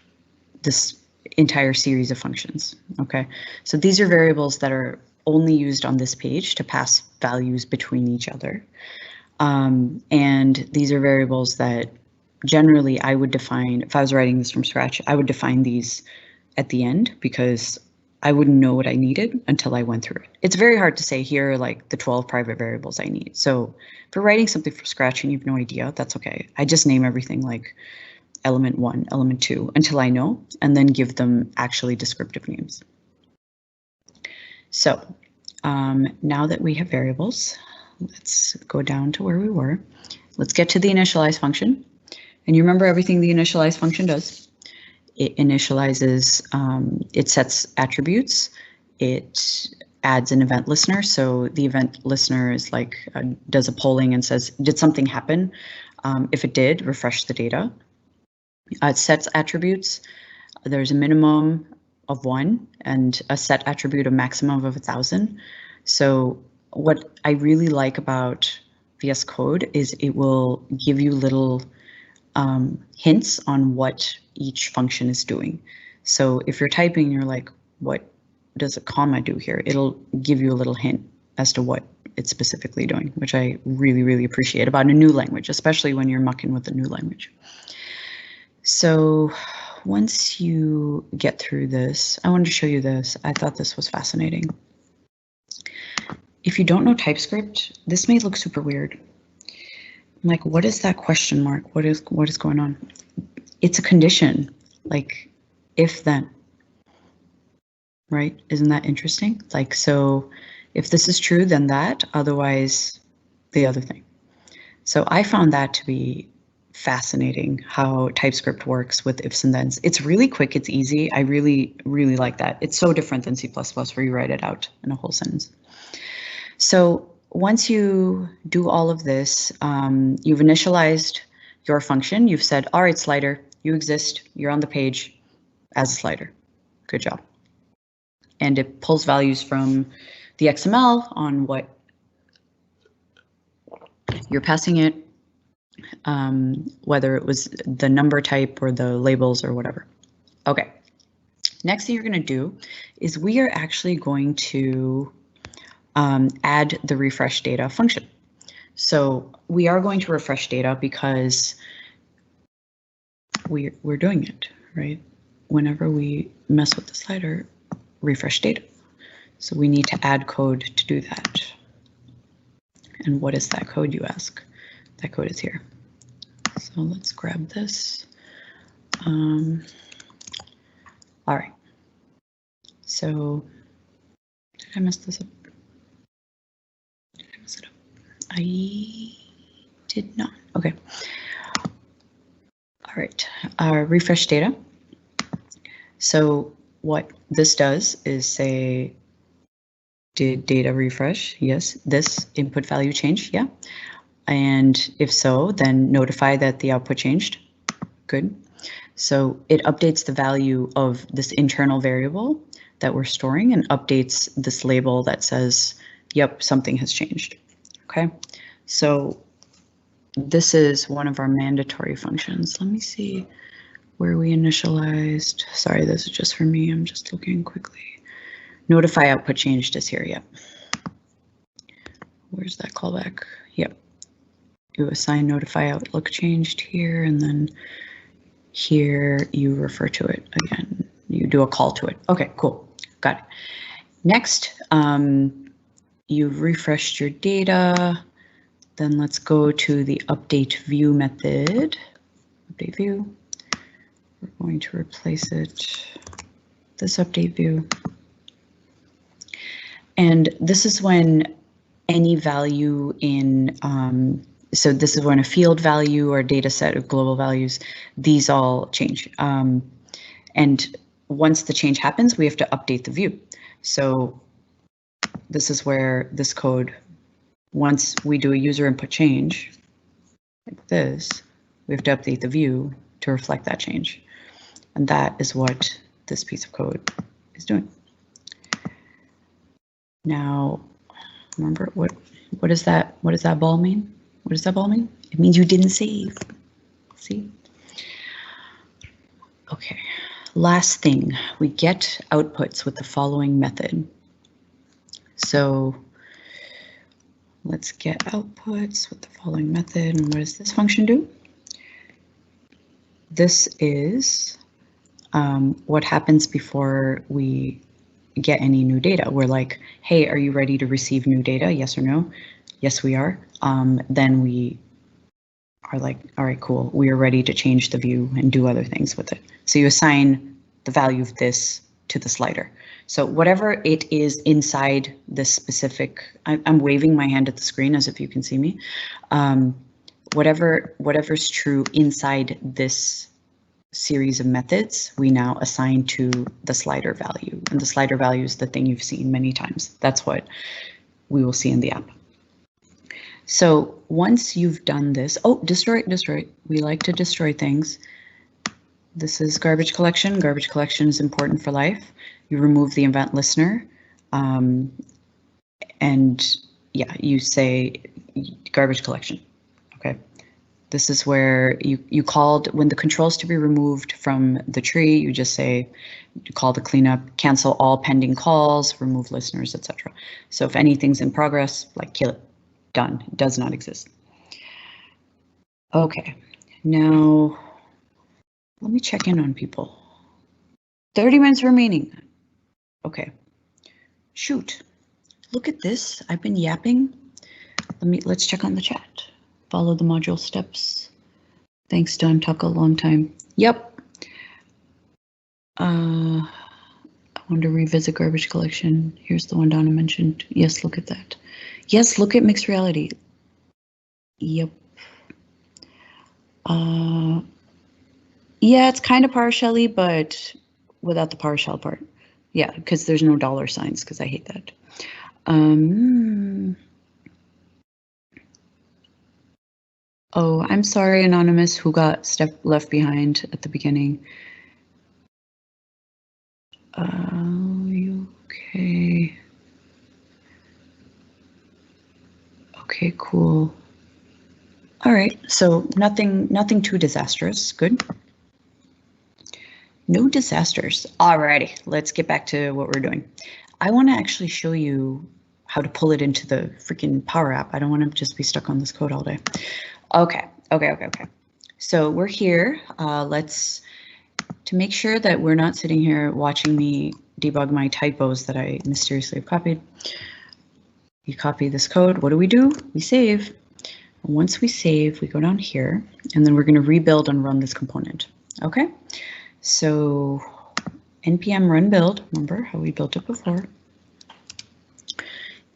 this entire series of functions. Okay, so these are variables that are only used on this page to pass values between each other. And these are variables that generally I would define, if I was writing this from scratch, I would define these at the end because I wouldn't know what I needed until I went through it. It's very hard to say here are like the 12 private variables I need. So if you're writing something from scratch and you have no idea, that's okay. I just name everything like element 1, element 2 until I know, and then give them actually descriptive names. So now that we have variables, let's go down to where we were. Let's get to the initialize function. And you remember everything the initialize function does. It initializes, it sets attributes, it adds an event listener. So the event listener is like, does a polling and says, did something happen? If it did, refresh the data. It sets attributes. There's a minimum of 1 and a set attribute of maximum of 1,000. So what I really like about VS Code is it will give you little hints on what each function is doing. So if you're typing, you're like, what does a comma do here? It'll give you a little hint as to what it's specifically doing, which I really, really appreciate about a new language, especially when you're mucking with a new language. So once you get through this, I wanted to show you this. I thought this was fascinating. If you don't know TypeScript, this may look super weird. Like, what is that question mark? What is going on? It's a condition, like if then, right? Isn't that interesting? Like, so if this is true, then that, otherwise the other thing. So I found that to be fascinating, how TypeScript works with ifs and thens. It's really quick, it's easy. I really, really like that. It's so different than C++ where you write it out in a whole sentence. So once you do all of this, you've initialized your function. You've said, all right, slider, you exist. You're on the page as a slider. Good job. And it pulls values from the XML on what you're passing it, whether it was the number type or the labels or whatever. Okay. Next thing you're going to do is we are actually going to add the refresh data function. So we are going to refresh data because we're doing it, right? Whenever we mess with the slider, refresh data. So we need to add code to do that. And what is that code, you ask? That code is here. So let's grab this. All right. So did I mess this up? I did not. Okay. All right. Refresh data. So what this does is say, did data refresh? Yes. This input value changed. Yeah. And if so, then notify that the output changed. Good. So it updates the value of this internal variable that we're storing and updates this label that says, yep, something has changed. Okay, so this is one of our mandatory functions. Let me see where we initialized. Sorry, this is just for me. I'm just looking quickly. Notify output changed is here. Yep. Where's that callback? Yep. You assign notify outlook changed here, and then here you refer to it again. You do a call to it. Okay, cool. Got it. Next, you've refreshed your data. Then let's go to the update view method. Update view. We're going to replace it. This update view. And this is when any value in, so this is when a field value or data set of global values, these all change. And once the change happens, we have to update the view. So this is where this code, once we do a user input change, like this, we have to update the view to reflect that change. And that is what this piece of code is doing. Now, remember what does that ball mean? What does that ball mean? It means you didn't save. See? Okay, last thing, we get outputs with the following method. So let's get outputs with the following method. And what does this function do? This is what happens before we get any new data. We're like, hey, are you ready to receive new data? Yes or no? Yes, we are. Then we are like, all right, cool. We are ready to change the view and do other things with it. So you assign the value of this to the slider. So whatever it is inside this specific, I'm waving my hand at the screen as if you can see me. Whatever's true inside this series of methods, we now assign to the slider value. And the slider value is the thing you've seen many times. That's what we will see in the app. So once you've done this, oh, destroy. We like to destroy things. This is garbage collection. Garbage collection is important for life. You remove the event listener. And yeah, you say garbage collection. Okay. This is where you called, when the controls to be removed from the tree, you just say, call the cleanup, cancel all pending calls, remove listeners, etc. So if anything's in progress, like kill it. Done. It does not exist. Okay, now let me check in on people. 30 minutes remaining. Okay, shoot. Look at this. I've been yapping. Let's check on the chat. Follow the module steps. Thanks, Don. Took a long time. Yep. I want to revisit garbage collection. Here's the one Donna mentioned. Yes, look at that. Yes, look at mixed reality. Yep. Yeah, it's kind of PowerShell-y, but without the PowerShell part. Yeah, because there's no dollar signs, because I hate that. Oh, I'm sorry, Anonymous, who got left behind at the beginning. You okay? Okay, cool. All right, so nothing too disastrous. Good. No disasters. Alrighty, let's get back to what we're doing. I want to actually show you how to pull it into the freaking Power App. I don't want to just be stuck on this code all day. Okay. So we're here. To make sure that we're not sitting here watching me debug my typos that I mysteriously have copied. You copy this code. What do? We save. Once we save, we go down here, and then we're going to rebuild and run this component. Okay. So npm run build, remember how we built it before.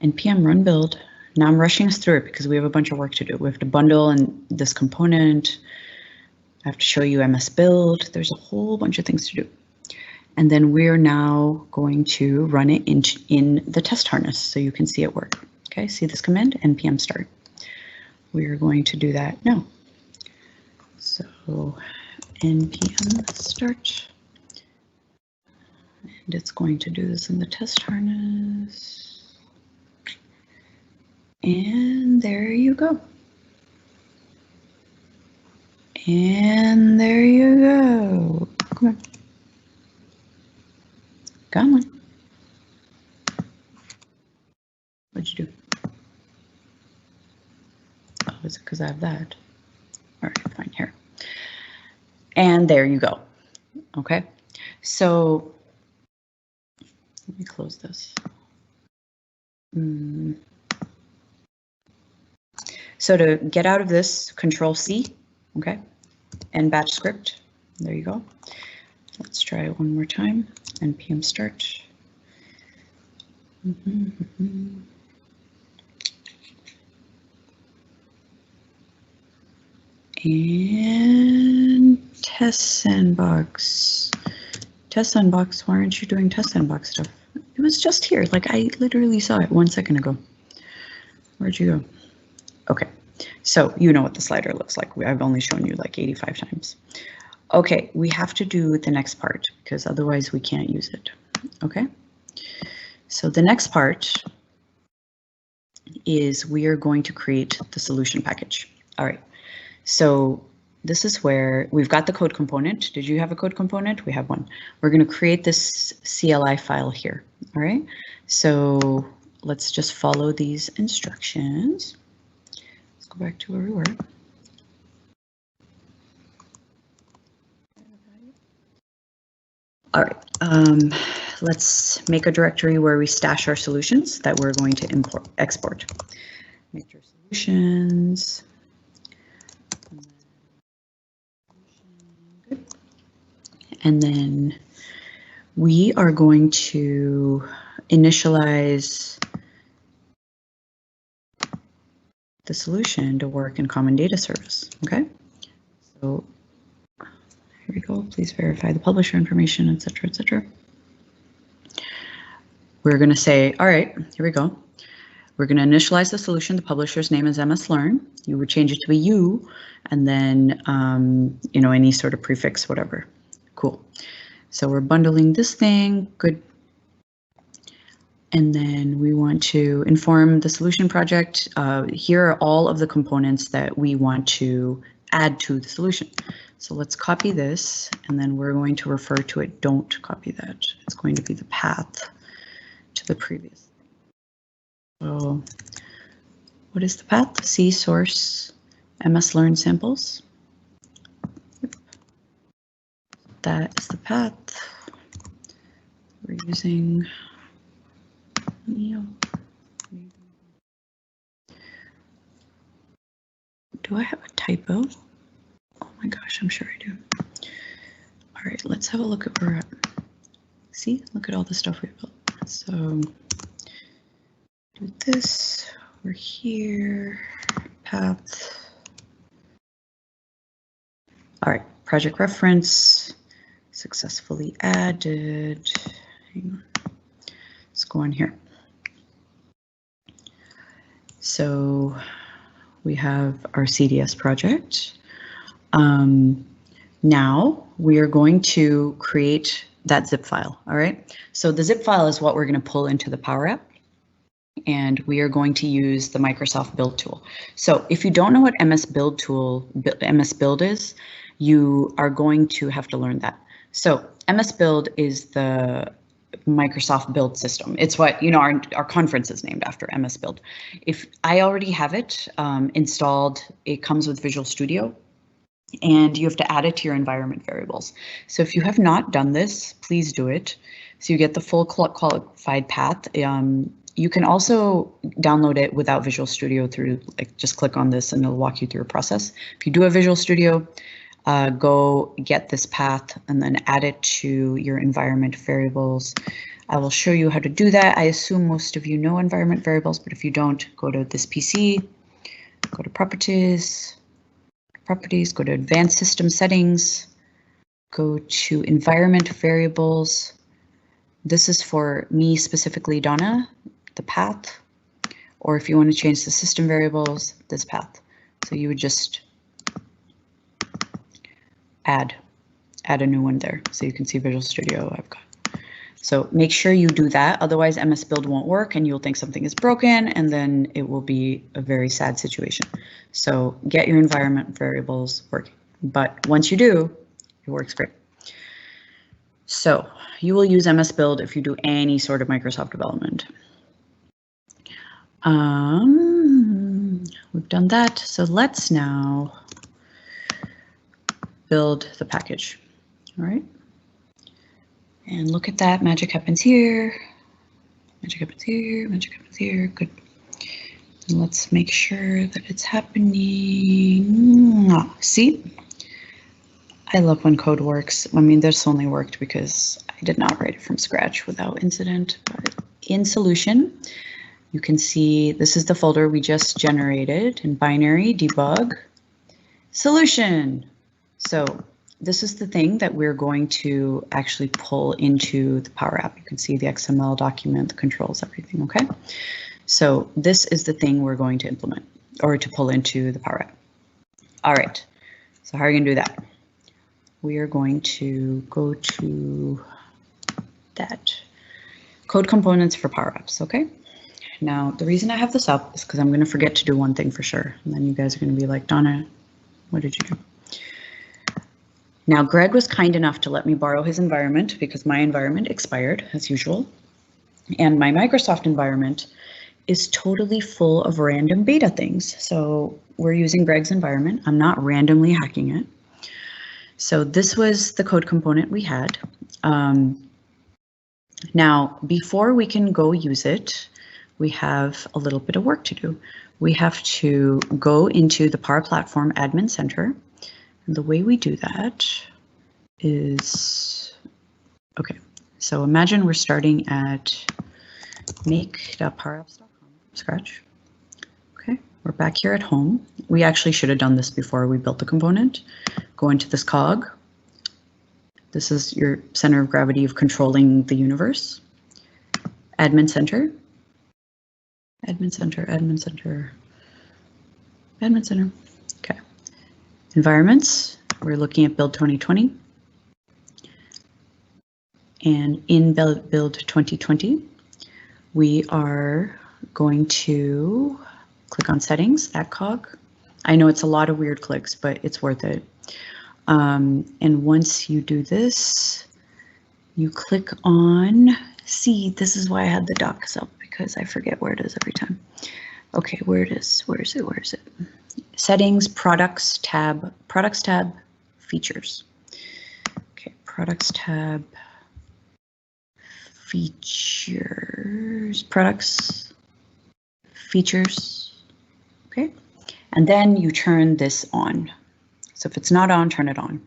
Npm run build. Now I'm rushing us through it because we have a bunch of work to do. We have to bundle in this component. I have to show you MS build. There's a whole bunch of things to do. And then we're now going to run it in the test harness so you can see it work. Okay, see this command, npm start. We're going to do that now. So npm start, and it's going to do this in the test harness. And there you go. And there you go. Come on. Come on. What'd you do? Oh, is it because I have that? All right, fine, here. And there you go. Okay, so let me close this. So to get out of this, Control C, okay, and batch script. There you go. Let's try it one more time. npm start. And test sandbox. Test sandbox, why aren't you doing test sandbox stuff? It was just here, like I literally saw it 1 second ago. Where'd you go? Okay, so you know what the slider looks like. I've only shown you like 85 times. Okay, we have to do the next part because otherwise we can't use it. Okay, so the next part is we are going to create the solution package. All right, so this is where we've got the code component. Did you have a code component? We have one. We're going to create this CLI file here. All right, so let's just follow these instructions. Let's go back to where we were. All right, let's make a directory where we stash our solutions that we're going to export. Make your solutions. Good. And then we are going to initialize the solution to work in Common Data Service. Okay, so here we go. Please verify the publisher information, etc., etc. We're going to say, all right, here we go. We're going to initialize the solution. The publisher's name is MSLearn. You would change it to a U, and then you know, any sort of prefix, whatever. Cool. So we're bundling this thing. Good. And then we want to inform the solution project. Here are all of the components that we want to add to the solution. So let's copy this, and then we're going to refer to it. Don't copy that. It's going to be the path to the previous. So what is the path? C source MSLearn samples. Yep. That is the path. We're using Do I have a typo? Oh my gosh, I'm sure I do. All right, let's have a look at where we're at. See, look at all the stuff we built. So do this, we're here, path. All right, project reference, successfully added. Hang on, let's go on here. So we have our CDS project. Now we are going to create that zip file. All right. So the zip file is what we're going to pull into the PowerApp, and we are going to use the Microsoft Build tool. So if you don't know what MS Build is, you are going to have to learn that. So MS Build is the Microsoft Build system. It's what, you know, our conference is named after, MS Build. If I already have it installed, it comes with Visual Studio, and you have to add it to your environment variables. So if you have not done this, please do it. So you get the full qualified path. You can also download it without Visual Studio through, like, just click on this and it'll walk you through a process. If you do have Visual Studio, go get this path and then add it to your environment variables. I will show you how to do that. I assume most of you know environment variables, but if you don't, go to this PC, go to properties, go to advanced system settings, go to environment variables. This is for me specifically, Donna, the path, or if you want to change the system variables, this path. So you would just add a new one there, so you can see Visual Studio I've got. So make sure you do that, otherwise MS Build won't work and you'll think something is broken, and then it will be a very sad situation. So get your environment variables working, but once you do, it works great. So you will use MS Build if you do any sort of Microsoft development. We've done that, so let's now build the package. All right. And look at that, magic happens here. Magic happens here, magic happens here, good. And let's make sure that it's happening. Oh, see? I love when code works. I mean, this only worked because I did not write it from scratch without incident, but in solution, you can see this is the folder we just generated in binary debug solution. So this is the thing that we're going to actually pull into the PowerApp. You can see the XML document, the controls, everything, okay? So this is the thing we're going to implement or to pull into the PowerApp. All right, so how are you gonna do that? We are going to go to that code components for PowerApps, okay? Now, the reason I have this up is because I'm going to forget to do one thing for sure. And then you guys are going to be like, Donna, what did you do? Now, Greg was kind enough to let me borrow his environment because my environment expired as usual. And my Microsoft environment is totally full of random beta things. So we're using Greg's environment. I'm not randomly hacking it. So this was the code component we had. Now, before we can go use it, we have a little bit of work to do. We have to go into the Power Platform Admin Center. And the way we do that is, okay, so imagine we're starting at make.powerapps.com from scratch. Okay, we're back here at home. We actually should have done this before we built the component. Go into this cog. This is your center of gravity of controlling the universe. Admin Center. Admin Center, Admin Center, Admin Center. Okay. Environments. We're looking at build 2020. And in build 2020, we are going to click on settings, that cog. I know it's a lot of weird clicks, but it's worth it. And once you do this, you click on, see, this is why I had the docs up because I forget where it is every time. Okay, where it is, where is it? Settings, products tab, features. Okay, products tab, features, products, features, okay? And then you turn this on. So if it's not on, turn it on,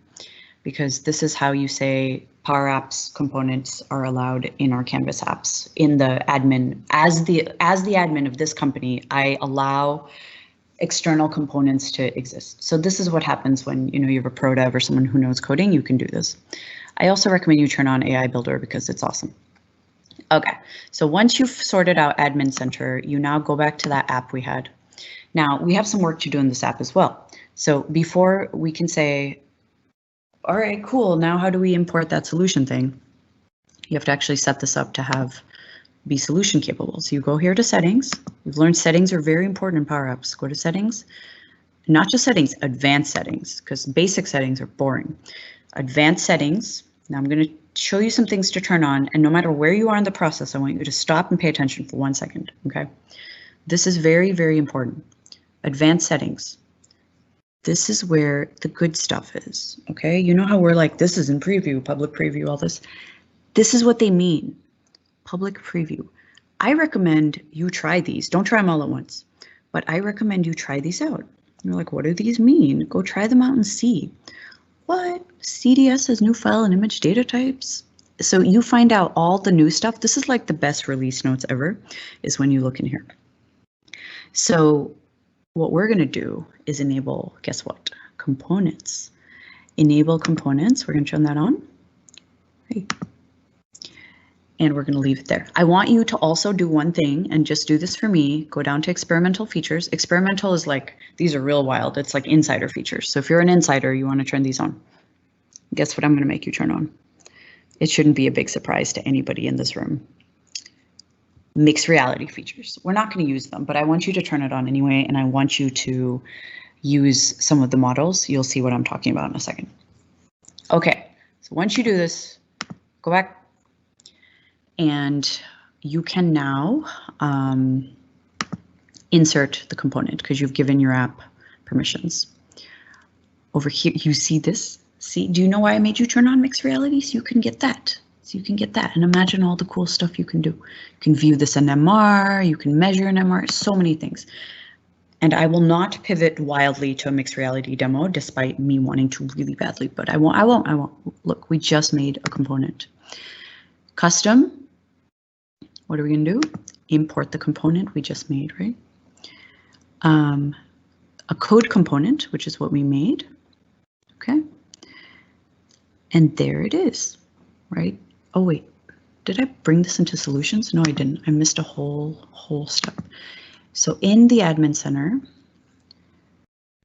because this is how you say PowerApps components are allowed in our Canvas apps. In the admin, as the admin of this company, I allow external components to exist. So this is what happens when you have a pro dev or someone who knows coding. You can do this. I also recommend you turn on AI Builder because it's awesome. Okay, so once you've sorted out Admin Center, you now go back to that app we had. Now we have some work to do in this app as well. So before we can say, all right, cool, now how do we import that solution thing? You have to actually set this up to be solution capable. So you go here to settings. We've learned settings are very important in PowerApps. Go to settings, not just settings, advanced settings, because basic settings are boring. Advanced settings. Now I'm going to show you some things to turn on, and no matter where you are in the process, I want you to stop and pay attention for 1 second, okay? This is very, very important. Advanced settings. This is where the good stuff is, okay? You know how we're like, this is in preview, public preview, all this. This is what they mean, public preview. I recommend you try these. Don't try them all at once, but I recommend you try these out. You're like, what do these mean? Go try them out and see. What? CDS has new file and image data types? So you find out all the new stuff. This is like the best release notes ever, is when you look in here. So what we're going to do is enable, guess what? Components. Enable components. We're going to turn that on. Hey. And we're going to leave it there. I want you to also do one thing and just do this for me. Go down to experimental features. Experimental is like, these are real wild. It's like insider features. So if you're an insider, you want to turn these on. Guess what I'm going to make you turn on? It shouldn't be a big surprise to anybody in this room. Mixed reality features. We're not going to use them, but I want you to turn it on anyway, and I want you to use some of the models. You'll see what I'm talking about in a second. Okay, so once you do this, go back, and you can now insert the component because you've given your app permissions. Over here, you see this? See, do you know why I made you turn on mixed reality? So you can get that. So you can get that, and imagine all the cool stuff you can do. You can view this in MR, you can measure in MR, so many things. And I will not pivot wildly to a mixed reality demo, despite me wanting to really badly, but I won't. Look, we just made a component. Custom, what are we gonna do? Import the component we just made, right? A code component, which is what we made, okay? And there it is, right? Oh wait, did I bring this into solutions? No, I didn't. I missed a whole step. So in the admin center,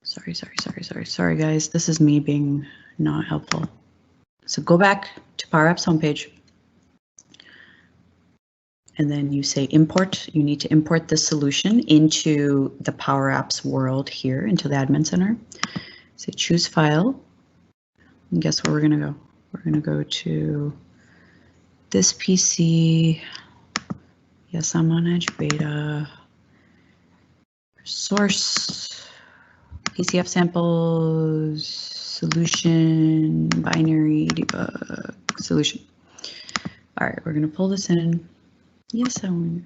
sorry guys, this is me being not helpful. So go back to PowerApps homepage and then you say import. You need to import the solution into the PowerApps world here, into the admin center. Say choose file, and guess where we're going to go? We're going to go to this PC. Yes, I'm on Edge Beta. Source, PCF samples, solution, binary, debug, solution. All right, we're going to pull this in. Yes, I want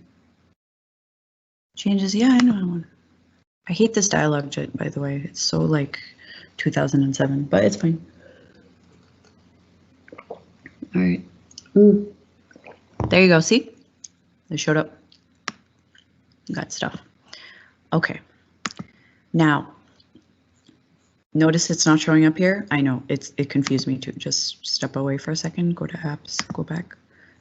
changes. Yeah, I know I want. I hate this dialog jet, by the way. It's so like 2007, but it's fine. All right. Ooh. There you go. See? They showed up. Got stuff. Okay. Now, notice it's not showing up here. I know it confused me too. Just step away for a second. Go to apps. Go back.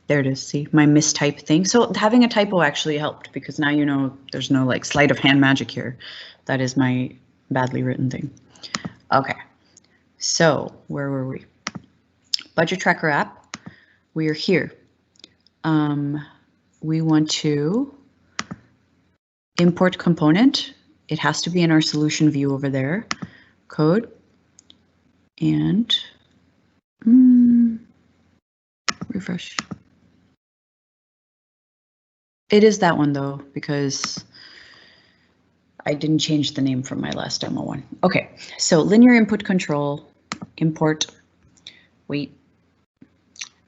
There it is. See my mistype thing. So having a typo actually helped because now you know there's no like sleight of hand magic here. That is my badly written thing. Okay. So where were we? Budget tracker app. We are here. We want to import component. It has to be in our solution view over there. Code and refresh. It is that one though, because I didn't change the name from my last demo one. Okay, so linear input control, import, wait,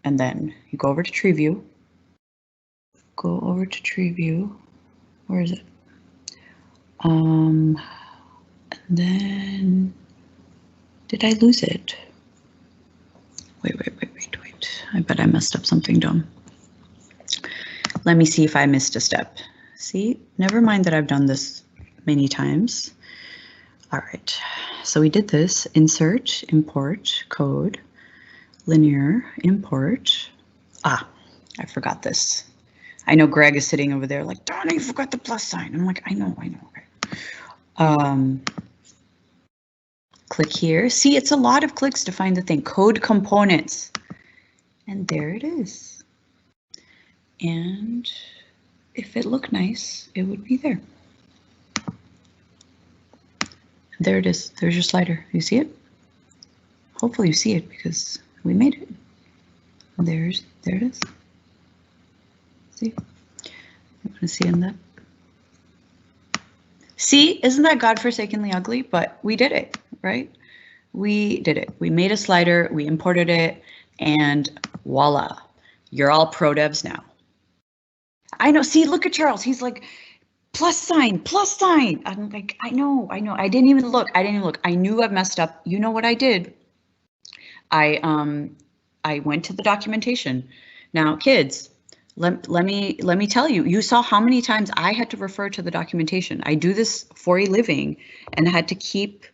and then you go over to tree view. Go over to tree view. Where is it? And then did I lose it? Wait. I bet I messed up something dumb. Let me see if I missed a step. See, never mind that I've done this many times. All right, so we did this, insert, import, code, linear, import. Ah, I forgot this. I know Greg is sitting over there like, Donna, you forgot the plus sign. I'm like, I know, okay. Click here. See, it's a lot of clicks to find the thing. Code components. And there it is. And if it looked nice, it would be there. There it is. There's your slider. You see it? Hopefully you see it because we made it. There it is. See? You want to see in that? See, isn't that godforsakenly ugly? But we did it, right? We did it. We made a slider, we imported it, and voila, you're all pro devs now. I know, see, look at Charles. He's like, plus sign, plus sign. I'm like, I know. I didn't even look. I knew I've messed up. You know what I did? I went to the documentation. Now, kids, let me tell you, you saw how many times I had to refer to the documentation. I do this for a living and had to keep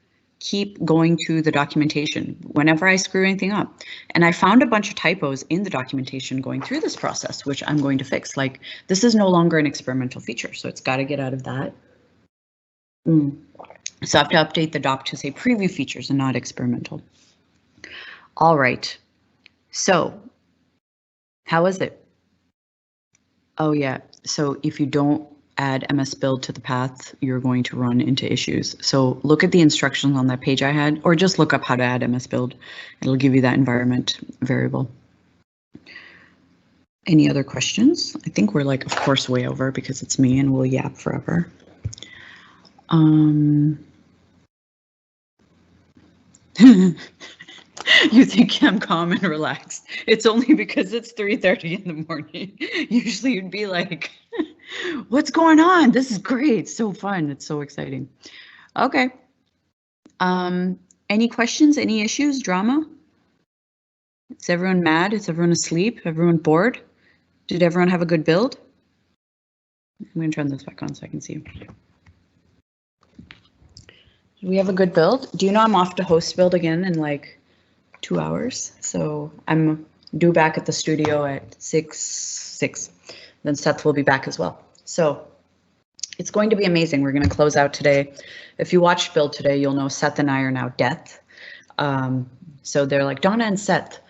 going to the documentation whenever I screw anything up. And I found a bunch of typos in the documentation going through this process, which I'm going to fix. Like, this is no longer an experimental feature, so it's got to get out of that. So I have to update the doc to say preview features and not experimental. All right, so how is it? Oh yeah, so if you don't add MS build to the path, you're going to run into issues. So look at the instructions on that page I had, or just look up how to add MS build. It'll give you that environment variable. Any other questions? I think we're like, of course, way over because it's me and we'll yap forever. You think I'm calm and relaxed. It's only because it's 3:30 in the morning. Usually you'd be like, what's going on? This is great. So fun. It's so exciting. Okay. Any questions? Any issues? Drama? Is everyone mad? Is everyone asleep? Everyone bored? Did everyone have a good build? I'm going to turn this back on so I can see you. Do we have a good build? Do you know I'm off to host build again in like 2 hours? So I'm due back at the studio at 6. Then Seth will be back as well. So it's going to be amazing. We're going to close out today. If you watched build today, you'll know Seth and I are now death. So they're like, Donna and Seth.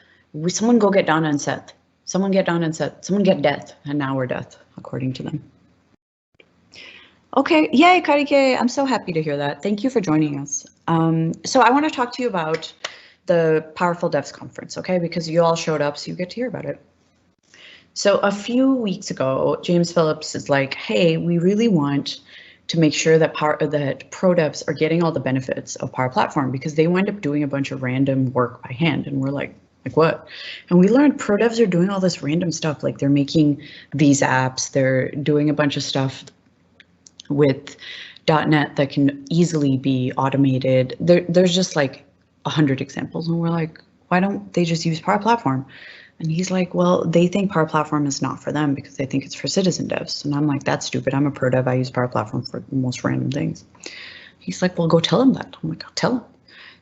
Someone go get Donna and Seth. Someone get done and said, someone get death, and now we're death, according to them. Okay, yay, Karike, I'm so happy to hear that. Thank you for joining us. So I want to talk to you about the Powerful Devs Conference, okay? Because you all showed up, so you get to hear about it. So a few weeks ago, James Phillips is like, hey, we really want to make sure that pro devs are getting all the benefits of Power Platform, because they wind up doing a bunch of random work by hand, and we're like what? And we learned pro devs are doing all this random stuff, like they're making these apps, they're doing a bunch of stuff with .NET that can easily be automated. There's just like 100 examples, and we're like, why don't they just use Power Platform? And he's like, well, they think Power Platform is not for them because they think it's for citizen devs. And I'm like, that's stupid. I'm a pro dev. I use Power Platform for the most random things. He's like, well, go tell them that. I'm like, I'll tell them.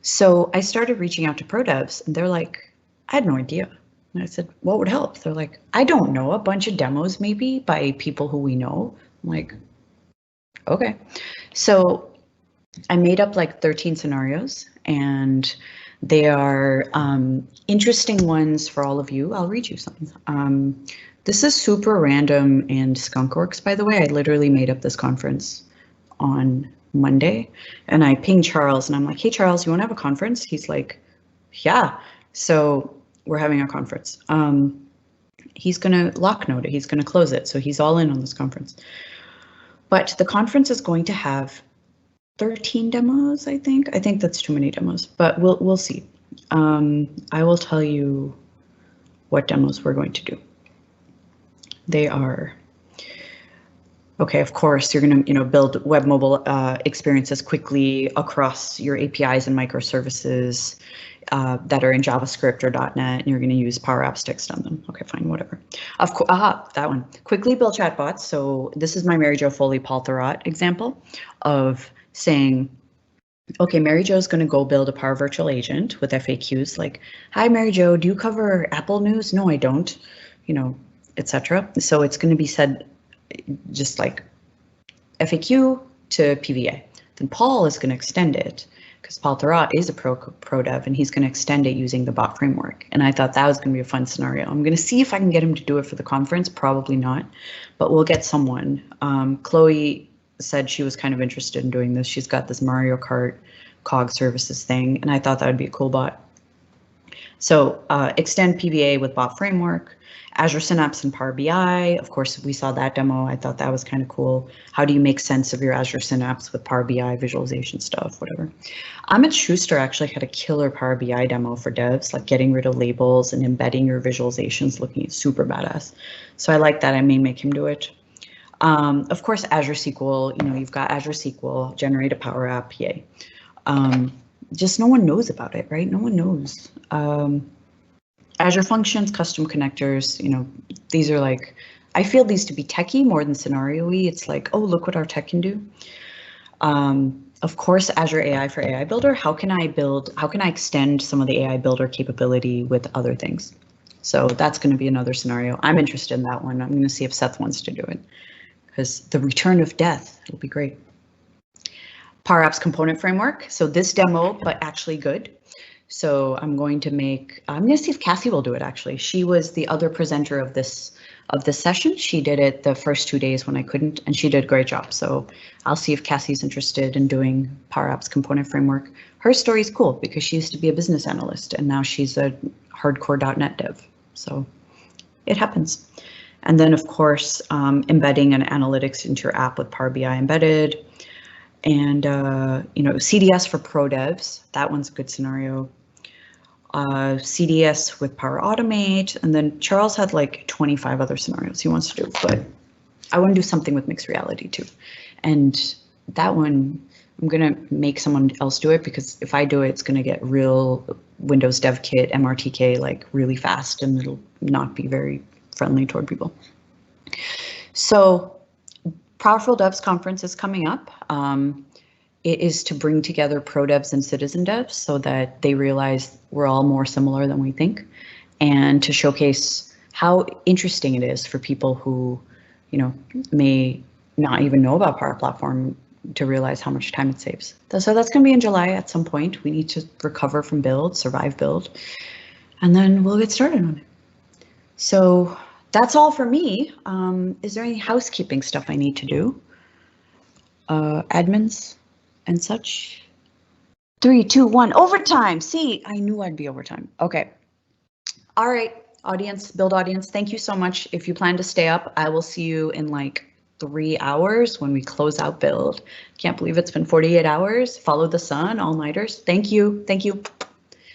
So I started reaching out to pro devs, and they're like, I had no idea. And I said, what would help? They're like, I don't know, a bunch of demos maybe by people who we know. I'm like, okay. So I made up like 13 scenarios, and they are interesting ones for all of you. I'll read you some. This is super random and skunkworks, by the way. I literally made up this conference on Monday, and I pinged Charles, and I'm like, hey, Charles, you want to have a conference? He's like, yeah. So we're having a conference. He's going to lock note it. He's going to close it. So he's all in on this conference. But the conference is going to have 13 demos, I think. I think that's too many demos, but we'll see. I will tell you what demos we're going to do. They are, okay, of course, you're going to build web mobile experiences quickly across your APIs and microservices that are in JavaScript or .NET, and you're going to use PowerApps to extend them. Okay, fine, whatever. Of course, that one. Quickly build chatbots. So this is my Mary Jo Foley Paul Thurrott example of saying, okay, Mary Jo's going to go build a Power Virtual Agent with FAQs like, hi, Mary Jo, do you cover Apple news? No, I don't, etc. So it's going to be said just like FAQ to PVA. Then Paul is going to extend it because Paul Thurrott is a pro dev, and he's going to extend it using the bot framework. And I thought that was going to be a fun scenario. I'm going to see if I can get him to do it for the conference. Probably not, but we'll get someone. Chloe said she was kind of interested in doing this. She's got this Mario Kart COG services thing, and I thought that would be a cool bot. So extend PVA with bot framework, Azure Synapse and Power BI. Of course, we saw that demo. I thought that was kind of cool. How do you make sense of your Azure Synapse with Power BI visualization stuff, whatever. Amit Schuster actually had a killer Power BI demo for devs, like getting rid of labels and embedding your visualizations, looking super badass. So I like that. I may make him do it. Of course, Azure SQL, you've got Azure SQL, generate a Power App, yay. Just no one knows about it, right? No one knows. Azure Functions, custom connectors, these are like, I feel these to be techie more than scenario-y. It's like, oh, look what our tech can do. Of course, Azure AI for AI Builder. How can I extend some of the AI Builder capability with other things? So that's going to be another scenario. I'm interested in that one. I'm going to see if Seth wants to do it, because the return of death, it'll be great. PowerApps component framework. So this demo, but actually good. So I'm going to see if Cassie will do it actually. She was the other presenter of this session. She did it the first 2 days when I couldn't, and she did a great job. So I'll see if Cassie's interested in doing PowerApps component framework. Her story is cool because she used to be a business analyst, and now she's a hardcore .NET dev. So it happens. And then, of course, embedding an analytics into your app with Power BI embedded, and CDS for pro devs. That one's a good scenario. CDS with Power Automate, and then Charles had like 25 other scenarios he wants to do, but I want to do something with mixed reality too. And that one, I'm gonna make someone else do it, because if I do it, it's gonna get real Windows Dev Kit, MRTK, like really fast, and it'll not be very friendly toward people. So Powerful Devs Conference is coming up. It is to bring together pro devs and citizen devs so that they realize we're all more similar than we think, and to showcase how interesting it is for people who, may not even know about Power Platform to realize how much time it saves. So that's going to be in July at some point. We need to recover from build, survive build, and then we'll get started on it. So that's all for me. Is there any housekeeping stuff I need to do? Admins and such? 3, 2, 1, overtime. See, I knew I'd be overtime. Okay. All right, audience, build audience. Thank you so much. If you plan to stay up, I will see you in like 3 hours when we close out build. Can't believe it's been 48 hours. Follow the sun, all-nighters. Thank you. Thank you.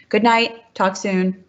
Good night. Talk soon.